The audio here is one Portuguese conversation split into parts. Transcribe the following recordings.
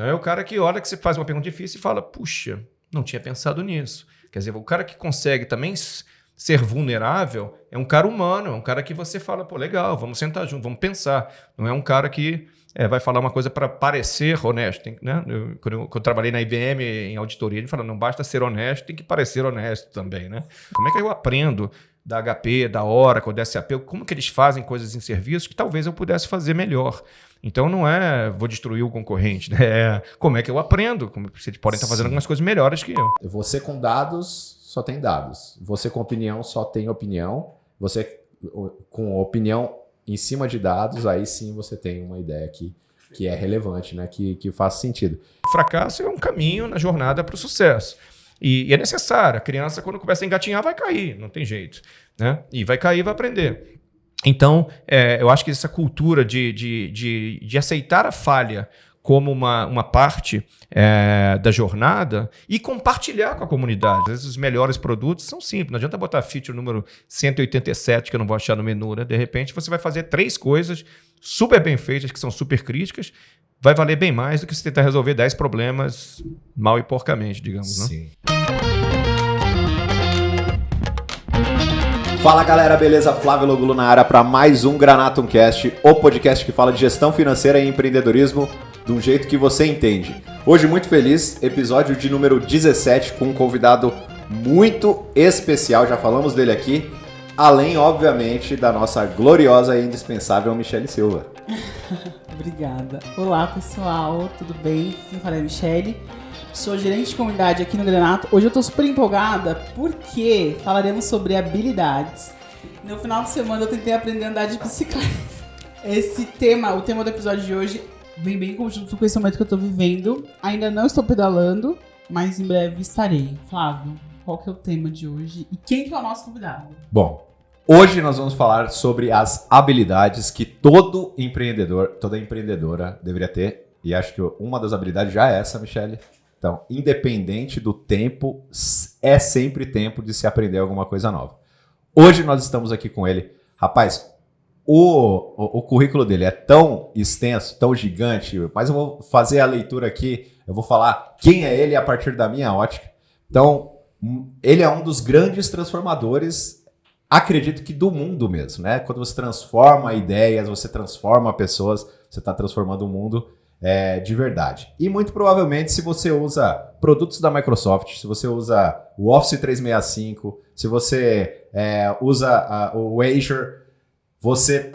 Então é o cara que, hora que você faz uma pergunta difícil e fala, puxa, não tinha pensado nisso. Quer dizer, o cara que consegue também ser vulnerável é um cara humano, é um cara que você fala, pô, legal, vamos sentar junto, vamos pensar. Não é um cara que vai falar uma coisa para parecer honesto. Né? Quando eu trabalhei na IBM em auditoria, ele fala, não basta ser honesto, tem que parecer honesto também. Né? Como é que eu aprendo da HP, da Oracle, da SAP, como que eles fazem coisas em serviços que talvez eu pudesse fazer melhor? Então não vou destruir o concorrente, né? É como é que eu aprendo, como vocês podem estar fazendo algumas coisas melhores que eu. Você com dados só tem dados, você com opinião só tem opinião, você com opinião em cima de dados, aí sim você tem uma ideia que é relevante, né? que faz sentido. O fracasso é um caminho na jornada para o sucesso. E é necessário. A criança, quando começa a engatinhar, vai cair, não tem jeito. Né? E vai cair e vai aprender. Então, eu acho que essa cultura de aceitar a falha como uma parte da jornada e compartilhar com a comunidade. Às vezes os melhores produtos são simples. Não adianta botar feature número 187, que eu não vou achar no menu. Né? De repente, você vai fazer 3 coisas super bem feitas, que são super críticas, vai valer bem mais do que você tentar resolver 10 problemas mal e porcamente, digamos. Né? Sim. Fala galera, beleza? Flávio Logulo na área para mais um Granatum Cast, o podcast que fala de gestão financeira e empreendedorismo de um jeito que você entende. Hoje muito feliz, episódio de número 17 com um convidado muito especial, já falamos dele aqui, além obviamente da nossa gloriosa e indispensável Michele Silva. Obrigada. Olá pessoal, tudo bem? Quem fala é a Michele. Sou gerente de comunidade aqui no Granatum. Hoje eu tô super empolgada porque falaremos sobre habilidades. No final de semana eu tentei aprender a andar de bicicleta. O tema do episódio de hoje vem bem conjunto com esse momento que eu tô vivendo. Ainda não estou pedalando, mas em breve estarei. Flávio, qual que é o tema de hoje e quem que é o nosso convidado? Bom, hoje nós vamos falar sobre as habilidades que todo empreendedor, toda empreendedora deveria ter. E acho que uma das habilidades já é essa, Michele. Então, independente do tempo, é sempre tempo de se aprender alguma coisa nova. Hoje nós estamos aqui com ele. Rapaz, o currículo dele é tão extenso, tão gigante, mas eu vou fazer a leitura aqui, eu vou falar quem é ele a partir da minha ótica. Então, ele é um dos grandes transformadores, acredito que do mundo mesmo, né? Quando você transforma ideias, você transforma pessoas, você está transformando o mundo de verdade. E muito provavelmente, se você usa produtos da Microsoft, se você usa o Office 365, se você usa o Azure, você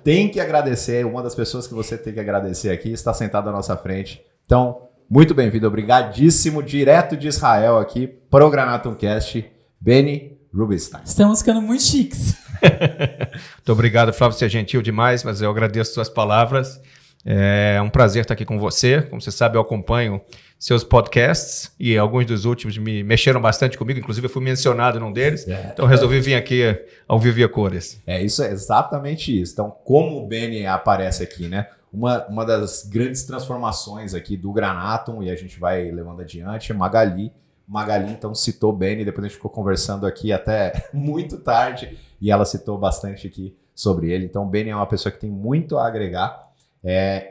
tem que agradecer, uma das pessoas que você tem que agradecer aqui está sentada à nossa frente. Então, muito bem-vindo, obrigadíssimo, direto de Israel aqui, para o Granatum Cast, Benny Rubinstein. Estamos ficando muito chiques. Muito obrigado, Flávio, você é gentil demais, mas eu agradeço suas palavras. É um prazer estar aqui com você. Como você sabe, eu acompanho seus podcasts e alguns dos últimos me mexeram bastante comigo. Inclusive, eu fui mencionado num deles. Então, resolvi vir aqui ao Vivo e a Cores. Isso é exatamente isso. Então, como o Benny aparece aqui, né? Uma das grandes transformações aqui do Granatum, e a gente vai levando adiante, é Magali. Magali, então, citou o Benny. Depois a gente ficou conversando aqui até muito tarde e ela citou bastante aqui sobre ele. Então, o Benny é uma pessoa que tem muito a agregar.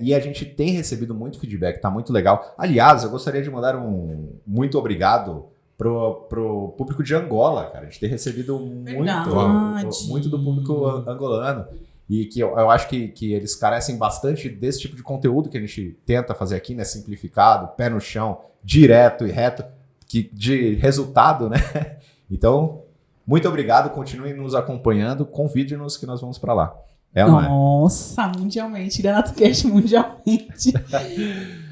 E a gente tem recebido muito feedback, tá muito legal. Aliás, eu gostaria de mandar um muito obrigado pro público de Angola, cara. A gente tem recebido muito do público angolano. E que eu acho que eles carecem bastante desse tipo de conteúdo que a gente tenta fazer aqui, né? Simplificado, pé no chão, direto e reto, de resultado, né? Então, muito obrigado, continuem nos acompanhando, convide-nos que nós vamos para lá. Nossa, mundialmente, Granatum Cast mundialmente.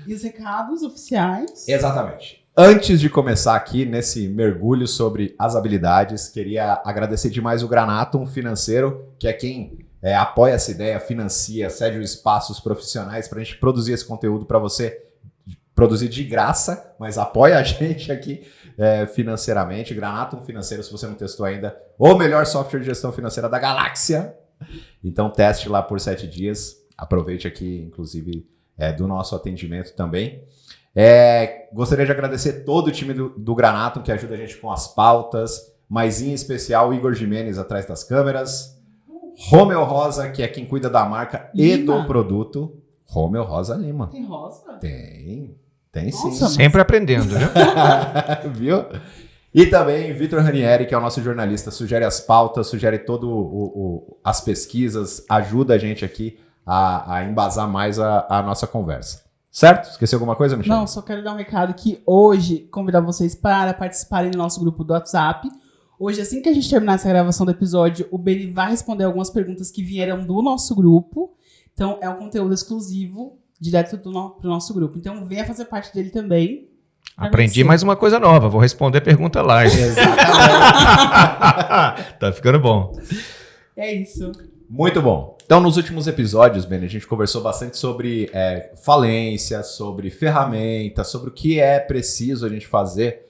E os recados oficiais? Exatamente. Antes de começar aqui nesse mergulho sobre as habilidades, queria agradecer demais o Granatum Financeiro, que é quem apoia essa ideia, financia, cede os espaços profissionais para a gente produzir esse conteúdo para você, produzir de graça, mas apoia a gente aqui financeiramente. Granatum Financeiro, se você não testou ainda, o melhor software de gestão financeira da galáxia. Então teste lá por 7 dias, aproveite aqui inclusive do nosso atendimento também. Gostaria de agradecer todo o time do Granatum que ajuda a gente com as pautas, mas em especial o Igor Jimenez atrás das câmeras, Romeu Rosa, que é quem cuida da marca e do produto, Romeu Rosa Lima. Tem rosa? Tem Nossa, sim. mas- Sempre aprendendo, né? Viu? E também Vitor Ranieri, que é o nosso jornalista, sugere as pautas, sugere as pesquisas, ajuda a gente aqui a embasar mais a nossa conversa. Certo? Esqueci alguma coisa, Michel? Não, só quero dar um recado que hoje convidar vocês para participarem do nosso grupo do WhatsApp. Hoje, assim que a gente terminar essa gravação do episódio, o Beni vai responder algumas perguntas que vieram do nosso grupo. Então, é um conteúdo exclusivo, direto pro nosso grupo. Então, venha fazer parte dele também. Aprendi mais uma coisa nova. Vou responder pergunta live. Tá ficando bom. É isso. Muito bom. Então, nos últimos episódios, Beni, a gente conversou bastante sobre falência, sobre ferramentas, sobre o que é preciso a gente fazer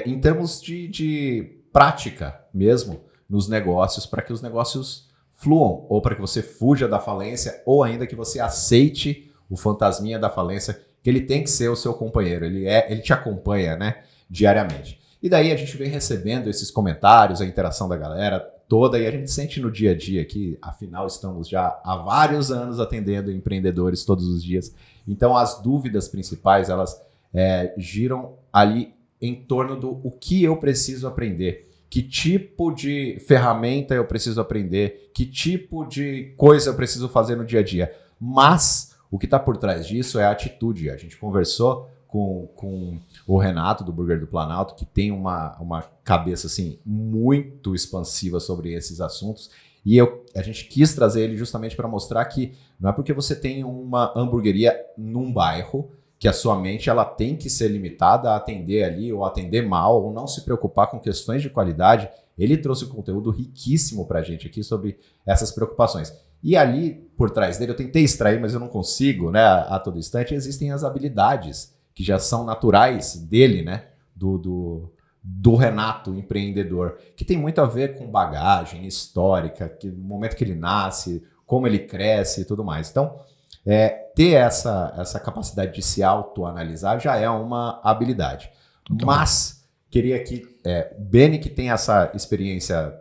em termos de prática mesmo nos negócios, para que os negócios fluam, ou para que você fuja da falência, ou ainda que você aceite o fantasminha da falência, que ele tem que ser o seu companheiro, ele te acompanha, né, diariamente. E daí a gente vem recebendo esses comentários, a interação da galera toda, e a gente sente no dia a dia que, afinal, estamos já há vários anos atendendo empreendedores todos os dias. Então, as dúvidas principais, elas giram ali em torno do o que eu preciso aprender, que tipo de ferramenta eu preciso aprender, que tipo de coisa eu preciso fazer no dia a dia. Mas o que está por trás disso é a atitude. A gente conversou com o Renato, do Burger do Planalto, que tem uma cabeça assim, muito expansiva sobre esses assuntos. E a gente quis trazer ele justamente para mostrar que não é porque você tem uma hamburgueria num bairro que a sua mente ela tem que ser limitada a atender ali, ou atender mal, ou não se preocupar com questões de qualidade. Ele trouxe um conteúdo riquíssimo para a gente aqui sobre essas preocupações. E ali, por trás dele, eu tentei extrair, mas eu não consigo, né, a todo instante, existem as habilidades que já são naturais dele, né, do Renato, empreendedor, que tem muito a ver com bagagem histórica, no momento que ele nasce, como ele cresce e tudo mais. Então, ter essa capacidade de se autoanalisar já é uma habilidade. Mas queria que Beni, que tem essa experiência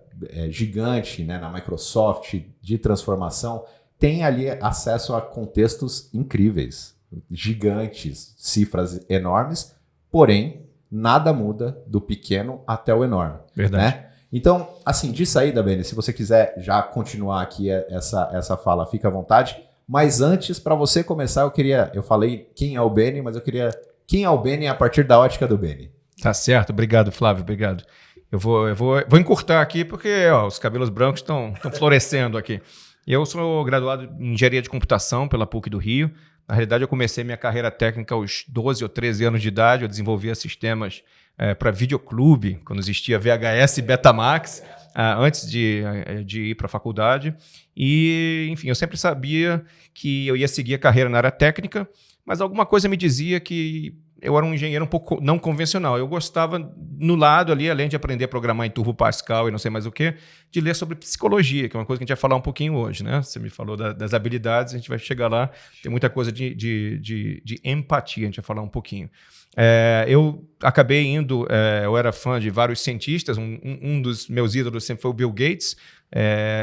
gigante, né, na Microsoft de transformação, tem ali acesso a contextos incríveis, gigantes, cifras enormes, porém nada muda do pequeno até o enorme. Verdade. Né? Então, assim, de saída, Beni, se você quiser já continuar aqui essa fala, fica à vontade. Mas antes, para você começar, eu falei quem é o Beni, mas eu queria quem é o Beni a partir da ótica do Beni. Tá certo, obrigado, Flávio, obrigado. Eu vou encurtar aqui porque os cabelos brancos estão florescendo aqui. Eu sou graduado em Engenharia de Computação pela PUC do Rio. Na realidade, eu comecei minha carreira técnica aos 12 ou 13 anos de idade. Eu desenvolvia sistemas para videoclube, quando existia VHS e Betamax, antes de ir para a faculdade. E, enfim, eu sempre sabia que eu ia seguir a carreira na área técnica, mas alguma coisa me dizia que eu era um engenheiro um pouco não convencional. Eu gostava, no lado ali, além de aprender a programar em Turbo Pascal e não sei mais o quê, de ler sobre psicologia, que é uma coisa que a gente vai falar um pouquinho hoje, né? Você me falou das habilidades, a gente vai chegar lá. Tem muita coisa de empatia, a gente vai falar um pouquinho. Eu acabei indo, eu era fã de vários cientistas, um dos meus ídolos sempre foi o Bill Gates,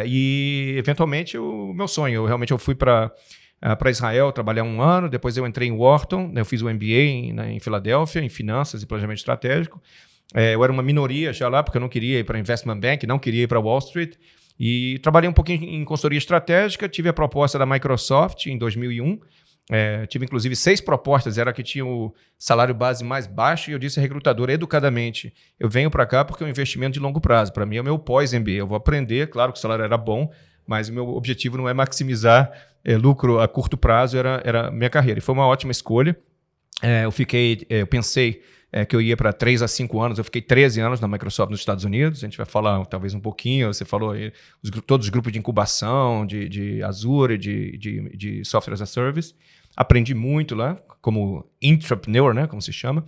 e eventualmente o meu sonho, eu fui para Israel trabalhar 1 ano, depois eu entrei em Wharton, eu fiz o MBA em Filadélfia, em Finanças e Planejamento Estratégico. Eu era uma minoria já lá, porque eu não queria ir para Investment Bank, não queria ir para Wall Street, e trabalhei um pouquinho em consultoria estratégica, tive a proposta da Microsoft em 2001, tive inclusive 6 propostas, era a que tinha o salário base mais baixo, e eu disse à recrutadora educadamente, eu venho para cá porque é um investimento de longo prazo, para mim é o meu pós-MBA, eu vou aprender, claro que o salário era bom, mas o meu objetivo não é maximizar lucro a curto prazo, era a minha carreira. E foi uma ótima escolha. Eu pensei que eu ia para 3 a 5 anos, eu fiquei 13 anos na Microsoft nos Estados Unidos, a gente vai falar talvez um pouquinho, você falou aí, todos os grupos de incubação, de Azure, de Software as a Service. Aprendi muito lá, como intrapreneur, né, como se chama.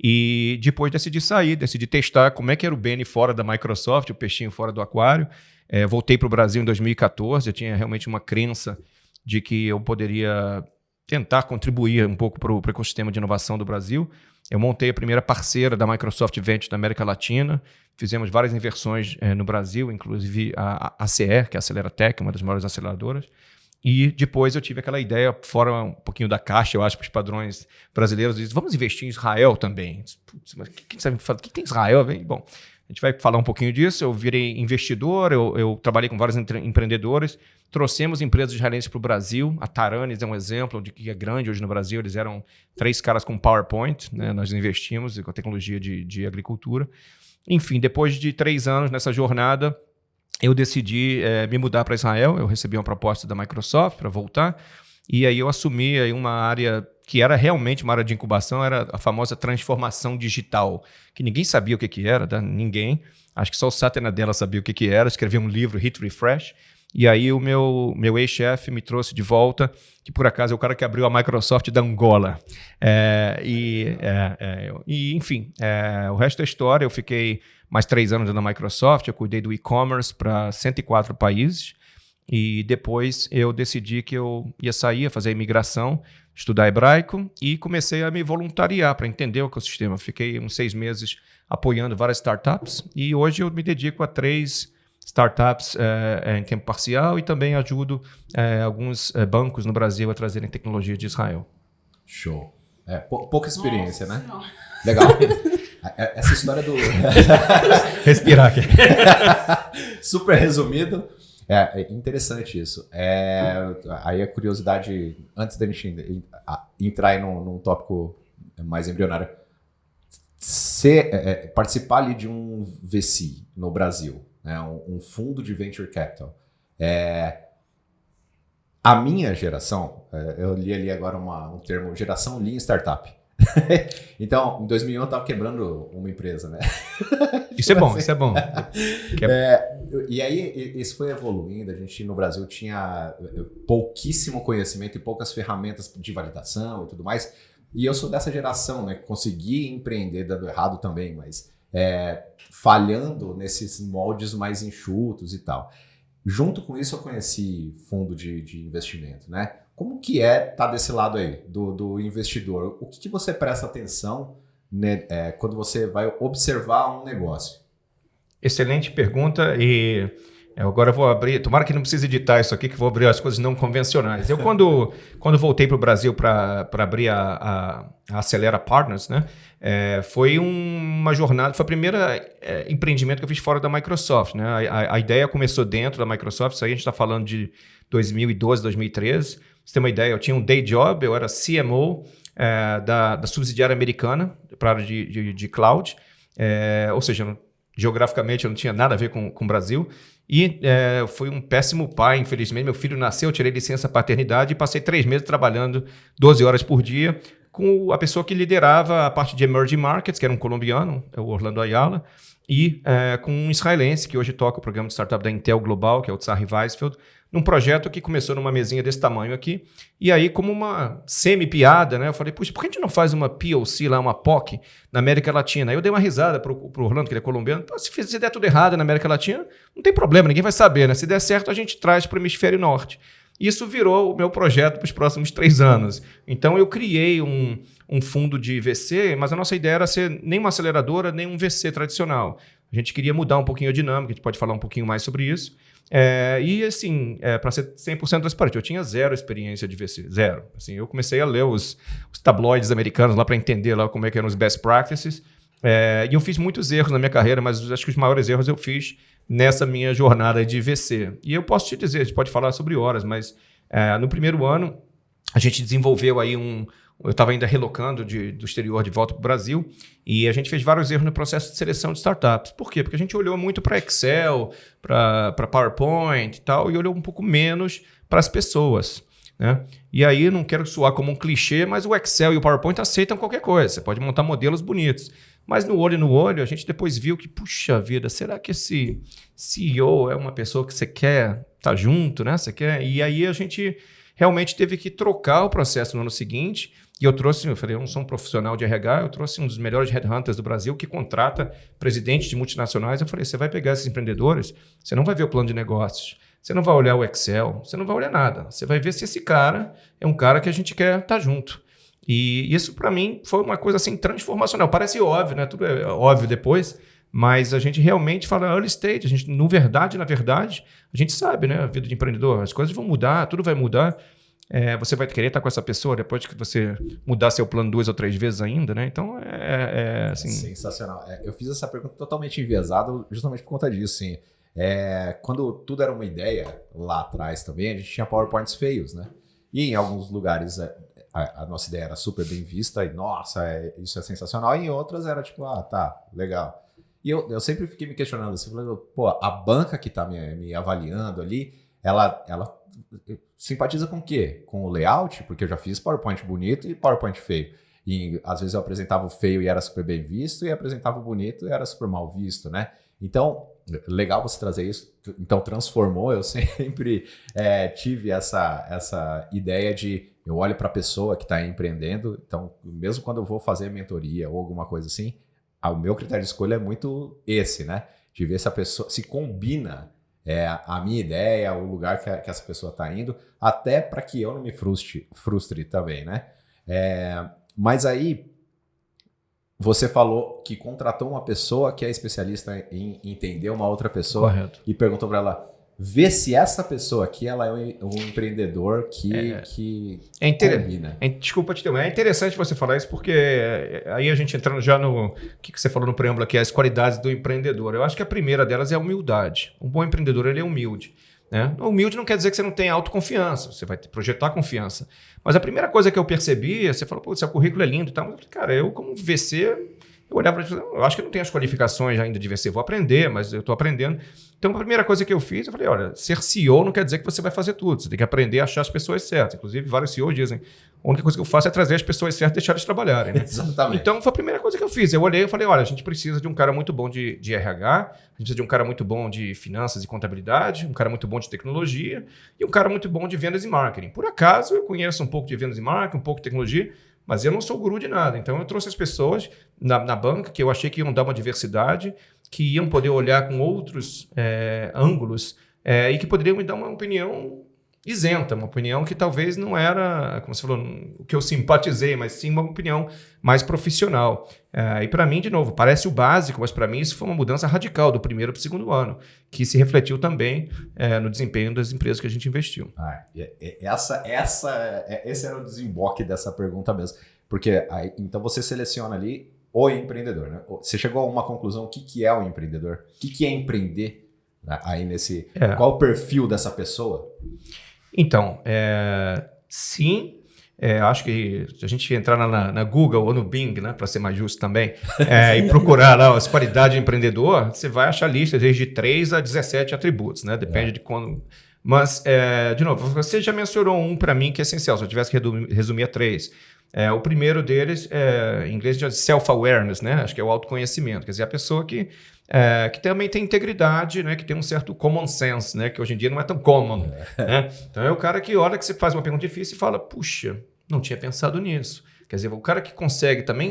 E depois decidi testar como é que era o Beni fora da Microsoft, o peixinho fora do aquário. Voltei para o Brasil em 2014, eu tinha realmente uma crença de que eu poderia tentar contribuir um pouco para o ecossistema de inovação do Brasil. Eu montei a primeira parceira da Microsoft Venture da América Latina, fizemos várias inversões no Brasil, inclusive a ACE, que é a Aceleratec, uma das maiores aceleradoras. E depois eu tive aquela ideia, fora um pouquinho da caixa, eu acho, para os padrões brasileiros, disse, vamos investir em Israel também. Putz, mas o que tem Israel? Bom, a gente vai falar um pouquinho disso. Eu virei investidor, eu trabalhei com vários empreendedores, trouxemos empresas israelenses para o Brasil. A Taranis é um exemplo de que é grande hoje no Brasil. Eles eram 3 caras com PowerPoint, né? Nós investimos com a tecnologia de agricultura. Enfim, depois de 3 anos nessa jornada, eu decidi me mudar para Israel. Eu recebi uma proposta da Microsoft para voltar. E aí eu assumi aí uma área que era realmente uma área de incubação, era a famosa transformação digital, que ninguém sabia o que era, tá? Ninguém. Acho que só o Satya Nadella sabia o que era. Escrevi um livro, Hit Refresh. E aí o meu ex-chefe me trouxe de volta, que por acaso é o cara que abriu a Microsoft da Angola. Enfim, o resto da história, eu fiquei mais 3 anos na Microsoft, eu cuidei do e-commerce para 104 países, e depois eu decidi que eu ia sair, fazer a imigração, estudar hebraico, e comecei a me voluntariar para entender o ecossistema. Fiquei uns 6 meses apoiando várias startups, e hoje eu me dedico a 3 startups em tempo parcial e também ajudo alguns bancos no Brasil a trazerem tecnologia de Israel. Show. Pouca experiência, Nossa, né? senhora. Legal. Essa história do... Respirar aqui. Super resumido. É interessante isso. Aí a curiosidade, antes da gente entrar aí num tópico mais embrionário, participar ali de um VC no Brasil, né, um fundo de venture capital. A minha geração, eu li ali agora um termo, geração Lean Startup. Então, em 2001 eu estava quebrando uma empresa, né? Isso é bom, isso é bom. E aí isso foi evoluindo, a gente no Brasil tinha pouquíssimo conhecimento e poucas ferramentas de validação e tudo mais. E eu sou dessa geração, né? Consegui empreender dando errado também, mas falhando nesses moldes mais enxutos e tal. Junto com isso eu conheci fundo de investimento, né? Como que estar desse lado aí, do investidor? O que você presta atenção, né, quando você vai observar um negócio? Excelente pergunta, e agora eu vou abrir, tomara que não precise editar isso aqui, que eu vou abrir as coisas não convencionais. Eu quando voltei para o Brasil para abrir a Acelera Partners, né, foi uma jornada, foi o primeiro empreendimento que eu fiz fora da Microsoft, né? A ideia começou dentro da Microsoft, isso aí a gente está falando de 2012, 2013. Você tem uma ideia, eu tinha um day job, eu era CMO da subsidiária americana para a área de cloud, ou seja, geograficamente eu não tinha nada a ver com o Brasil, e fui um péssimo pai, infelizmente. Meu filho nasceu, eu tirei licença paternidade e passei 3 meses trabalhando 12 horas por dia com a pessoa que liderava a parte de Emerging Markets, que era um colombiano, o Orlando Ayala, e com um israelense que hoje toca o programa de startup da Intel Global, que é o Tzahri Weisfeld, num projeto que começou numa mesinha desse tamanho aqui, e aí como uma semi-piada, né, eu falei, puxa, por que a gente não faz uma POC lá, uma POC, na América Latina? Aí eu dei uma risada pro Orlando, que ele é colombiano, se der tudo errado na América Latina, não tem problema, ninguém vai saber, né? Se der certo, a gente traz para o hemisfério norte. Isso virou o meu projeto para os próximos 3 anos. Então eu criei um fundo de VC, mas a nossa ideia era ser nem uma aceleradora, nem um VC tradicional. A gente queria mudar um pouquinho a dinâmica, a gente pode falar um pouquinho mais sobre isso. E assim, para ser 100% transparente, eu tinha 0 experiência de VC, 0. Assim, eu comecei a ler os tabloides americanos lá para entender lá como é que eram os best practices, e eu fiz muitos erros na minha carreira, mas acho que os maiores erros eu fiz nessa minha jornada de VC. E eu posso te dizer, a gente pode falar sobre horas, mas no primeiro ano a gente desenvolveu aí eu estava ainda relocando do exterior de volta para o Brasil, e a gente fez vários erros no processo de seleção de startups. Por quê? Porque a gente olhou muito para Excel, para PowerPoint e tal, e olhou um pouco menos para as pessoas, né? E aí, não quero soar como um clichê, mas o Excel e o PowerPoint aceitam qualquer coisa. Você pode montar modelos bonitos. Mas no olho, a gente depois viu que, puxa vida, será que esse CEO é uma pessoa que você quer estar junto, né? Você quer? E aí a gente realmente teve que trocar o processo no ano seguinte. E eu falei, eu não sou um profissional de RH, eu trouxe um dos melhores headhunters do Brasil que contrata presidentes de multinacionais. Eu falei, você vai pegar esses empreendedores, você não vai ver o plano de negócios, você não vai olhar o Excel, você não vai olhar nada. Você vai ver se esse cara é um cara que a gente quer estar junto. E isso, para mim, foi uma coisa assim transformacional. Parece óbvio, né? Tudo é óbvio depois, Mas a gente realmente fala early stage, a gente, na verdade, a gente sabe, né? A vida de empreendedor, as coisas vão mudar, tudo vai mudar. Você vai querer estar com essa pessoa depois que você mudar seu plano 2 ou 3 vezes ainda, né? Então, assim... Sensacional. Eu fiz essa pergunta totalmente enviesada justamente por conta disso, sim. Quando tudo era uma ideia, lá atrás também, a gente tinha PowerPoints feios, né? E em alguns lugares a nossa ideia era super bem vista e, nossa, isso é sensacional. E em outras era tipo, tá, legal. E eu sempre fiquei me questionando assim, falando, pô, a banca que tá me avaliando ali, ela simpatiza com o quê? Com o layout? Porque eu já fiz PowerPoint bonito e PowerPoint feio. E às vezes eu apresentava o feio e era super bem visto, e apresentava o bonito e era super mal visto, né? Então, legal você trazer isso. Então, transformou. Eu sempre tive essa ideia de eu olho para a pessoa que está empreendendo. Então, mesmo quando eu vou fazer mentoria ou alguma coisa assim, o meu critério de escolha é muito esse, né? De ver se a pessoa se combina a minha ideia, o lugar que essa pessoa está indo, até para que eu não me frustre também, né? Mas aí, você falou que contratou uma pessoa que é especialista em entender uma outra pessoa. Correto. E perguntou para ela, vê se essa pessoa aqui ela é um empreendedor que combina. Desculpa te interromper. É interessante você falar isso porque aí a gente entrando já no que você falou no preâmbulo aqui, as qualidades do empreendedor. Eu acho que a primeira delas é a humildade. Um bom empreendedor, ele é humilde. Né? Humilde não quer dizer que você não tem autoconfiança, você vai projetar confiança. Mas a primeira coisa que eu percebi, você falou, pô, seu currículo é lindo e tal. Mas, cara, eu como VC, eu olhava para eu acho que eu não tenho as qualificações ainda de VC, vou aprender, mas eu estou aprendendo. Então, a primeira coisa que eu fiz, eu falei, olha, ser CEO não quer dizer que você vai fazer tudo, você tem que aprender a achar as pessoas certas. Inclusive, vários CEOs dizem, a única coisa que eu faço é trazer as pessoas certas e deixar eles trabalharem. Né? Exatamente. Então, foi a primeira coisa que eu fiz. Eu olhei e falei, olha, a gente precisa de um cara muito bom de RH, a gente precisa de um cara muito bom de finanças e contabilidade, um cara muito bom de tecnologia e um cara muito bom de vendas e marketing. Por acaso, eu conheço um pouco de vendas e marketing, um pouco de tecnologia, mas eu não sou guru de nada. Então, eu trouxe as pessoas na banca que eu achei que iam dar uma diversidade, que iam poder olhar com outros ângulos e que poderiam me dar uma opinião isenta, uma opinião que talvez não era, como você falou, o que eu simpatizei, mas sim uma opinião mais profissional. E para mim, de novo, parece o básico, mas para mim isso foi uma mudança radical do primeiro para o segundo ano, que se refletiu também no desempenho das empresas que a gente investiu. Esse era o desemboque dessa pergunta mesmo. Porque então você seleciona ali o empreendedor, né? Você chegou a uma conclusão, o que é o empreendedor? O que é empreender? Aí qual o perfil dessa pessoa? Então, sim, acho que se a gente entrar na Google ou no Bing, né, para ser mais justo também, e procurar lá as qualidades do empreendedor, você vai achar listas desde 3 a 17 atributos, né? Depende de quando... Mas, de novo, você já mencionou um para mim que é essencial, se eu tivesse que resumir a 3. O primeiro deles, em inglês, já self-awareness, né? Acho que é o autoconhecimento, quer dizer, a pessoa que também tem integridade, né? Que tem um certo common sense, né? Que hoje em dia não é tão common. Né? Então é o cara que olha que você faz uma pergunta difícil e fala, puxa, não tinha pensado nisso. Quer dizer, o cara que consegue também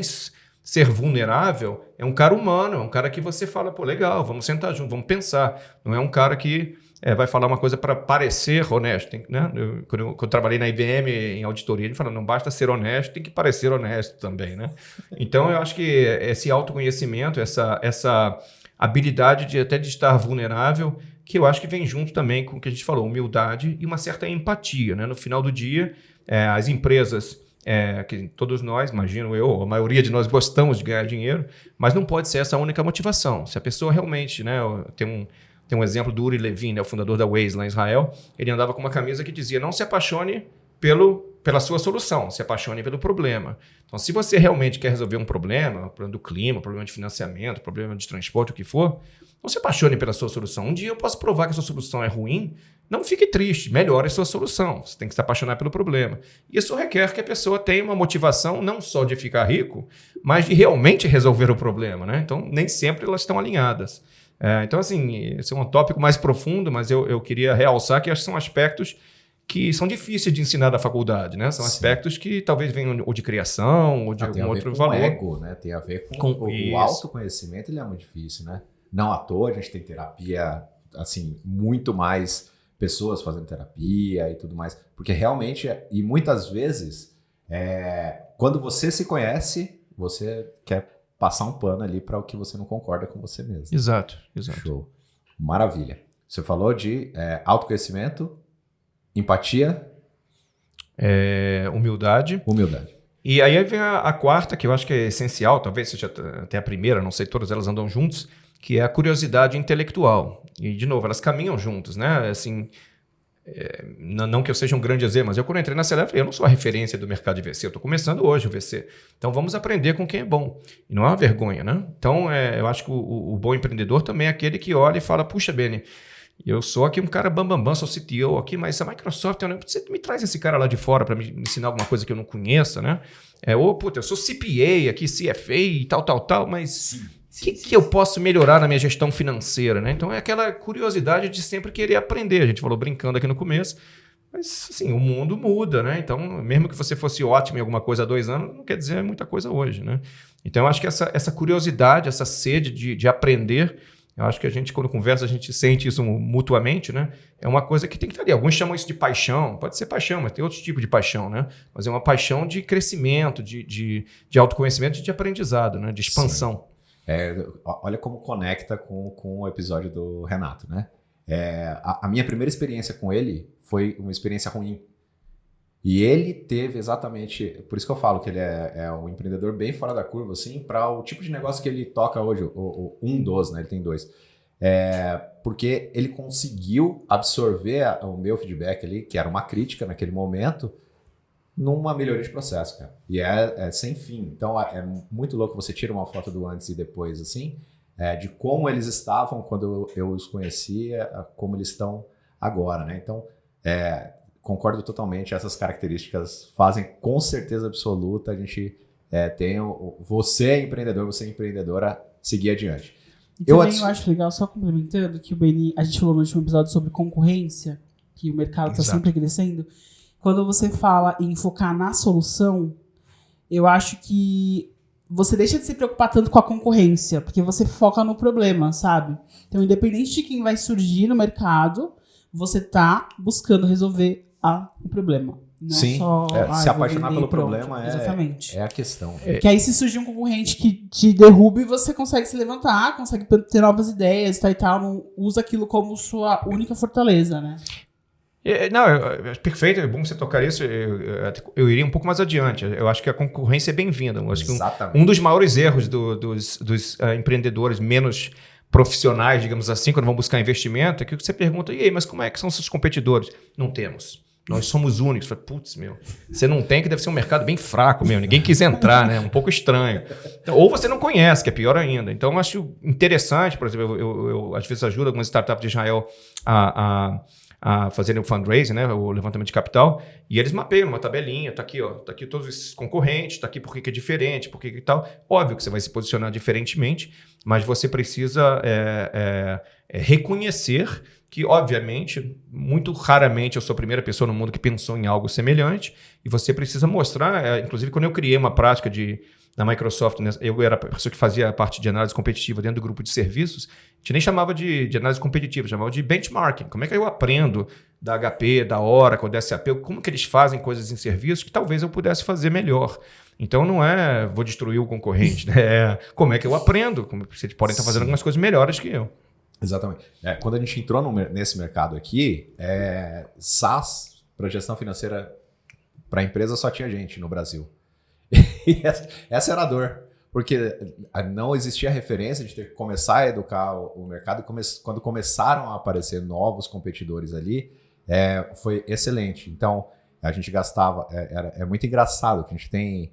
ser vulnerável é um cara humano, é um cara que você fala, pô, legal, vamos sentar junto, vamos pensar. Não é um cara que vai falar uma coisa para parecer honesto. Né? Quando eu trabalhei na IBM em auditoria, ele fala, não basta ser honesto, tem que parecer honesto também. Né? Então, eu acho que esse autoconhecimento, essa habilidade de estar vulnerável, que eu acho que vem junto também com o que a gente falou, humildade e uma certa empatia. Né? No final do dia, as empresas... que todos nós, imagino eu, a maioria de nós gostamos de ganhar dinheiro, mas não pode ser essa a única motivação. Se a pessoa realmente, né, tem um exemplo do Uri Levin, né, o fundador da Waze lá em Israel, ele andava com uma camisa que dizia, não se apaixone pela sua solução, se apaixone pelo problema. Então, se você realmente quer resolver um problema do clima, problema de financiamento, problema de transporte, o que for, não se apaixone pela sua solução. Um dia eu posso provar que a sua solução é ruim, não fique triste, melhore a sua solução. Você tem que se apaixonar pelo problema. Isso requer que a pessoa tenha uma motivação não só de ficar rico, mas de realmente resolver o problema. Né? Então, nem sempre elas estão alinhadas. Então, assim, esse é um tópico mais profundo, mas eu queria realçar que acho que são aspectos que são difíceis de ensinar da faculdade, né? São aspectos que talvez venham ou de criação ou de algum outro valor. Tem a ver com o ego, né? Tem a ver com o autoconhecimento, ele é muito difícil, né? Não à toa a gente tem terapia, assim, muito mais pessoas fazendo terapia e tudo mais, porque realmente, e muitas vezes, quando você se conhece, você quer passar um pano ali para o que você não concorda com você mesmo. Exato. Show. Maravilha. Você falou de autoconhecimento, empatia, Humildade. E aí vem a quarta, que eu acho que é essencial, talvez seja até a primeira, não sei, todas elas andam juntos, que é a curiosidade intelectual. E, de novo, elas caminham juntos, né? Assim, não que eu seja um grande exemplo, mas eu quando entrei na Celebra, eu não sou a referência do mercado de VC, eu estou começando hoje o VC. Então vamos aprender com quem é bom. E não é uma vergonha, né? Então eu acho que o bom empreendedor também é aquele que olha e fala, puxa, Beni, eu sou aqui um cara bambambam, sou CTO aqui, mas a Microsoft, você me traz esse cara lá de fora para me ensinar alguma coisa que eu não conheça, né? Eu sou CPA aqui, CFA e tal, mas o que eu posso melhorar na minha gestão financeira, né? Então é aquela curiosidade de sempre querer aprender. A gente falou brincando aqui no começo, mas assim, o mundo muda, né? Então, mesmo que você fosse ótimo em alguma coisa há 2 anos, não quer dizer muita coisa hoje, né? Então, eu acho que essa curiosidade, essa sede de aprender, eu acho que a gente, quando conversa, a gente sente isso mutuamente, né? É uma coisa que tem que estar ali. Alguns chamam isso de paixão. Pode ser paixão, mas tem outro tipo de paixão, né? Mas é uma paixão de crescimento, de autoconhecimento e de aprendizado, né? De expansão. Olha como conecta com o episódio do Renato, né? A minha primeira experiência com ele foi uma experiência ruim. E ele teve exatamente... Por isso que eu falo que ele é um empreendedor bem fora da curva, assim, para o tipo de negócio que ele toca hoje, um dos, né? Ele tem 2. Porque ele conseguiu absorver o meu feedback ali, que era uma crítica naquele momento, numa melhoria de processo, cara. E é sem fim. Então, é muito louco. Você tira uma foto do antes e depois, assim, de como eles estavam quando eu os conhecia, como eles estão agora, né? Então, concordo totalmente. Essas características fazem com certeza absoluta a gente tem você é empreendedor, você é empreendedora, seguir adiante. E também eu acho legal, só complementando, que o Beni, a gente falou no último episódio sobre concorrência, que o mercado está sempre crescendo. Quando você fala em focar na solução, eu acho que você deixa de se preocupar tanto com a concorrência, porque você foca no problema, sabe? Então, independente de quem vai surgir no mercado, você tá buscando resolver o problema. Não Sim, só, se apaixonar pelo problema exatamente. É a questão. Porque aí se surgir um concorrente que te derrube, você consegue se levantar, consegue ter novas ideias e tal, não usa aquilo como sua única fortaleza, né? Não, perfeito, é bom você tocar isso. Eu iria um pouco mais adiante. Eu acho que a concorrência é bem-vinda. Eu acho que um dos maiores erros dos empreendedores menos profissionais, digamos assim, quando vão buscar investimento, é que você pergunta, e aí, mas como é que são seus competidores? Não temos. Nós somos únicos. Putz, você não tem, que deve ser um mercado bem fraco mesmo. Ninguém quis entrar, né? Um pouco estranho. Então, ou você não conhece, que é pior ainda. Então, eu acho interessante, por exemplo, eu às vezes ajudo algumas startups de Israel a fazerem o fundraising, né, o levantamento de capital, e eles mapeiam uma tabelinha, tá aqui todos esses concorrentes, tá aqui por que é diferente, por que e tal. Óbvio que você vai se posicionar diferentemente, mas você precisa reconhecer que, obviamente, muito raramente eu sou a primeira pessoa no mundo que pensou em algo semelhante, e você precisa mostrar, inclusive quando eu criei uma prática na Microsoft, né, eu era a pessoa que fazia a parte de análise competitiva dentro do grupo de serviços, a gente nem chamava de análise competitiva, chamava de benchmarking. Como é que eu aprendo da HP, da Oracle, da SAP, como que eles fazem coisas em serviços que talvez eu pudesse fazer melhor. Então não vou destruir o concorrente, né? Como é que eu aprendo, como vocês podem estar fazendo algumas coisas melhores que eu. Exatamente. Quando a gente entrou nesse mercado aqui, SaaS para gestão financeira para empresa só tinha gente no Brasil. E essa era a dor, porque não existia referência de ter que começar a educar o mercado. Quando começaram a aparecer novos competidores ali, foi excelente. Então, a gente gastava... É muito engraçado que a gente tem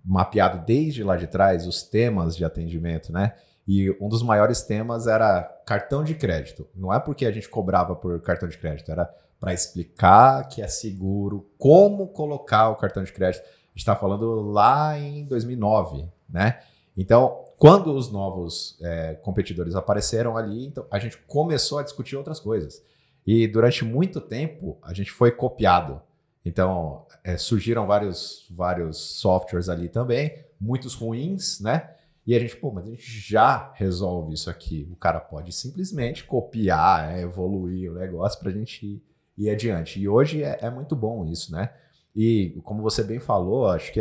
mapeado desde lá de trás os temas de atendimento, né? E um dos maiores temas era cartão de crédito. Não é porque a gente cobrava por cartão de crédito, era para explicar que é seguro, como colocar o cartão de crédito. A gente está falando lá em 2009, né? Então, quando os novos competidores apareceram ali, então, a gente começou a discutir outras coisas. E durante muito tempo, a gente foi copiado. Então, surgiram vários softwares ali também, muitos ruins, né? E a gente, mas a gente já resolve isso aqui. O cara pode simplesmente copiar, evoluir o negócio para a gente ir adiante. E hoje é muito bom isso, né? E como você bem falou, acho que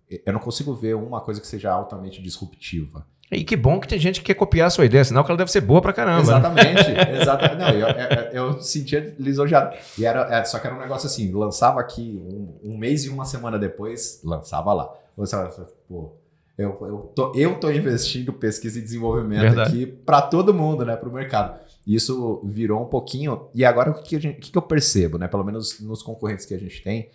eu não consigo ver uma coisa que seja altamente disruptiva. E que bom que tem gente que quer copiar a sua ideia, senão que ela deve ser boa pra caramba. Exatamente. Não, eu sentia lisonjeado. Só que era um negócio assim, lançava aqui um mês e uma semana depois, lançava lá. Pô, eu tô investindo pesquisa e desenvolvimento aqui para todo mundo, né, para o mercado. Isso virou um pouquinho. E agora o que eu percebo, né, pelo menos nos concorrentes que a gente tem,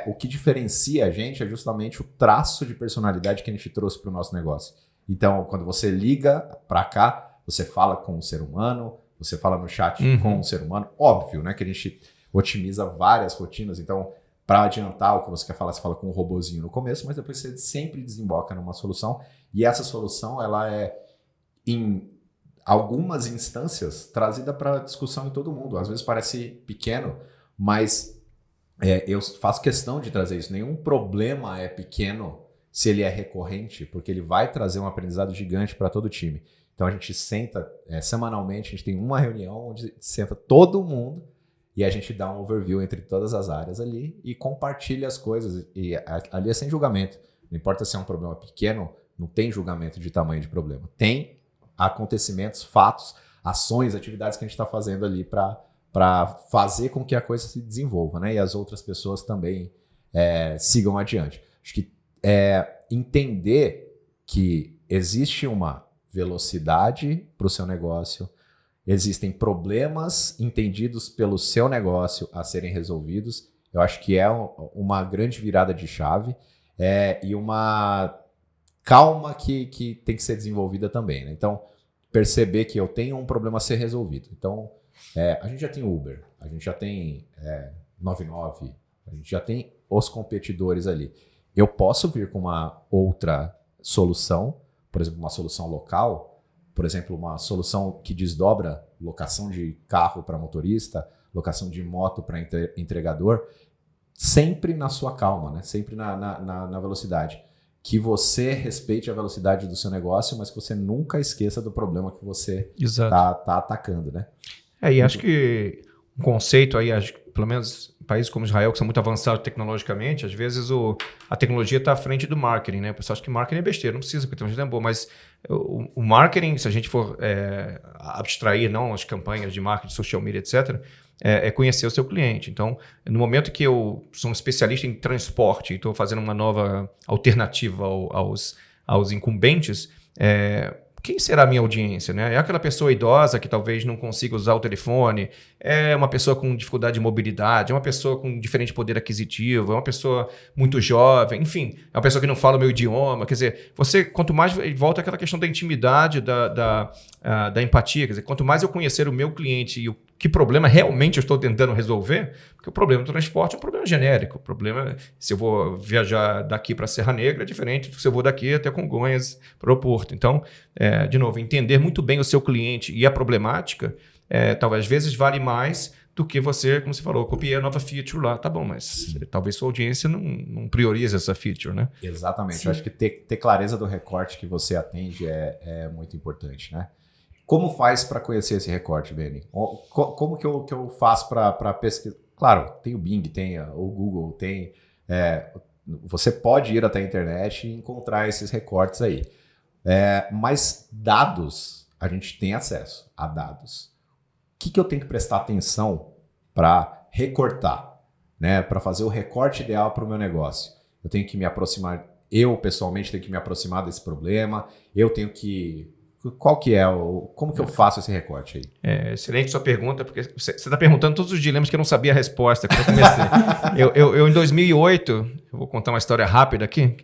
o que diferencia a gente é justamente o traço de personalidade que a gente trouxe para o nosso negócio. Então, quando você liga para cá, você fala com um ser humano, você fala no chat com um ser humano. Óbvio, né, que a gente otimiza várias rotinas. Então, para adiantar o que você quer falar, você fala com um robozinho no começo, mas depois você sempre desemboca numa solução. E essa solução, ela é, em algumas instâncias, trazida para discussão em todo mundo. Às vezes parece pequeno, mas eu faço questão de trazer isso. Nenhum problema é pequeno se ele é recorrente, porque ele vai trazer um aprendizado gigante para todo o time. Então a gente senta semanalmente, a gente tem uma reunião onde senta todo mundo e a gente dá um overview entre todas as áreas ali e compartilha as coisas. E ali é sem julgamento. Não importa se é um problema pequeno, não tem julgamento de tamanho de problema. Tem acontecimentos, fatos, ações, atividades que a gente está fazendo ali para fazer com que a coisa se desenvolva, né? E as outras pessoas também sigam adiante. Acho que entender que existe uma velocidade para o seu negócio, existem problemas entendidos pelo seu negócio a serem resolvidos. Eu acho que é uma grande virada de chave e uma calma que tem que ser desenvolvida também, né? Então, perceber que eu tenho um problema a ser resolvido. Então, a gente já tem Uber, a gente já tem 99, a gente já tem os competidores ali. Eu posso vir com uma outra solução, por exemplo, uma solução local, por exemplo, uma solução que desdobra locação de carro para motorista, locação de moto para entregador, sempre na sua calma, né? Sempre na velocidade. Que você respeite a velocidade do seu negócio, mas que você nunca esqueça do problema que você tá atacando, né? E acho que um conceito aí, pelo menos países como Israel, que são muito avançados tecnologicamente, às vezes a tecnologia está à frente do marketing, né? O pessoal acha que marketing é besteira, não precisa, porque a tecnologia é boa, mas o marketing, se a gente for abstrair não as campanhas de marketing, social media, etc., é conhecer o seu cliente. Então, no momento que eu sou um especialista em transporte e estou fazendo uma nova alternativa aos incumbentes, quem será a minha audiência, né? É aquela pessoa idosa que talvez não consiga usar o telefone, é uma pessoa com dificuldade de mobilidade, é uma pessoa com diferente poder aquisitivo, é uma pessoa muito jovem, enfim, é uma pessoa que não fala o meu idioma. Quer dizer, quanto mais volta àquela questão da intimidade, da empatia, quer dizer, quanto mais eu conhecer o meu cliente e que problema realmente eu estou tentando resolver, porque o problema do transporte é um problema genérico. O problema, se eu vou viajar daqui para Serra Negra, é diferente do que se eu vou daqui até Congonhas para o aeroporto. Então, de novo, entender muito bem o seu cliente e a problemática, talvez às vezes vale mais do que você, como você falou, copiei a nova feature lá. Tá bom, mas talvez sua audiência não priorize essa feature, né? Exatamente. Eu acho que ter clareza do recorte que você atende é muito importante, né? Como faz para conhecer esse recorte, Benny? Como que eu faço para pesquisar? Claro, tem o Bing, tem o Google, tem... você pode ir até a internet e encontrar esses recortes aí. Mas dados, a gente tem acesso a dados. O que eu tenho que prestar atenção para recortar, né? Para fazer o recorte ideal para o meu negócio? Eu tenho que me aproximar, eu pessoalmente tenho que me aproximar desse problema, eu tenho que... Qual que como que eu faço esse recorte aí? Excelente sua pergunta, porque você está perguntando todos os dilemas que eu não sabia a resposta quando eu comecei. eu em 2008, eu vou contar uma história rápida aqui,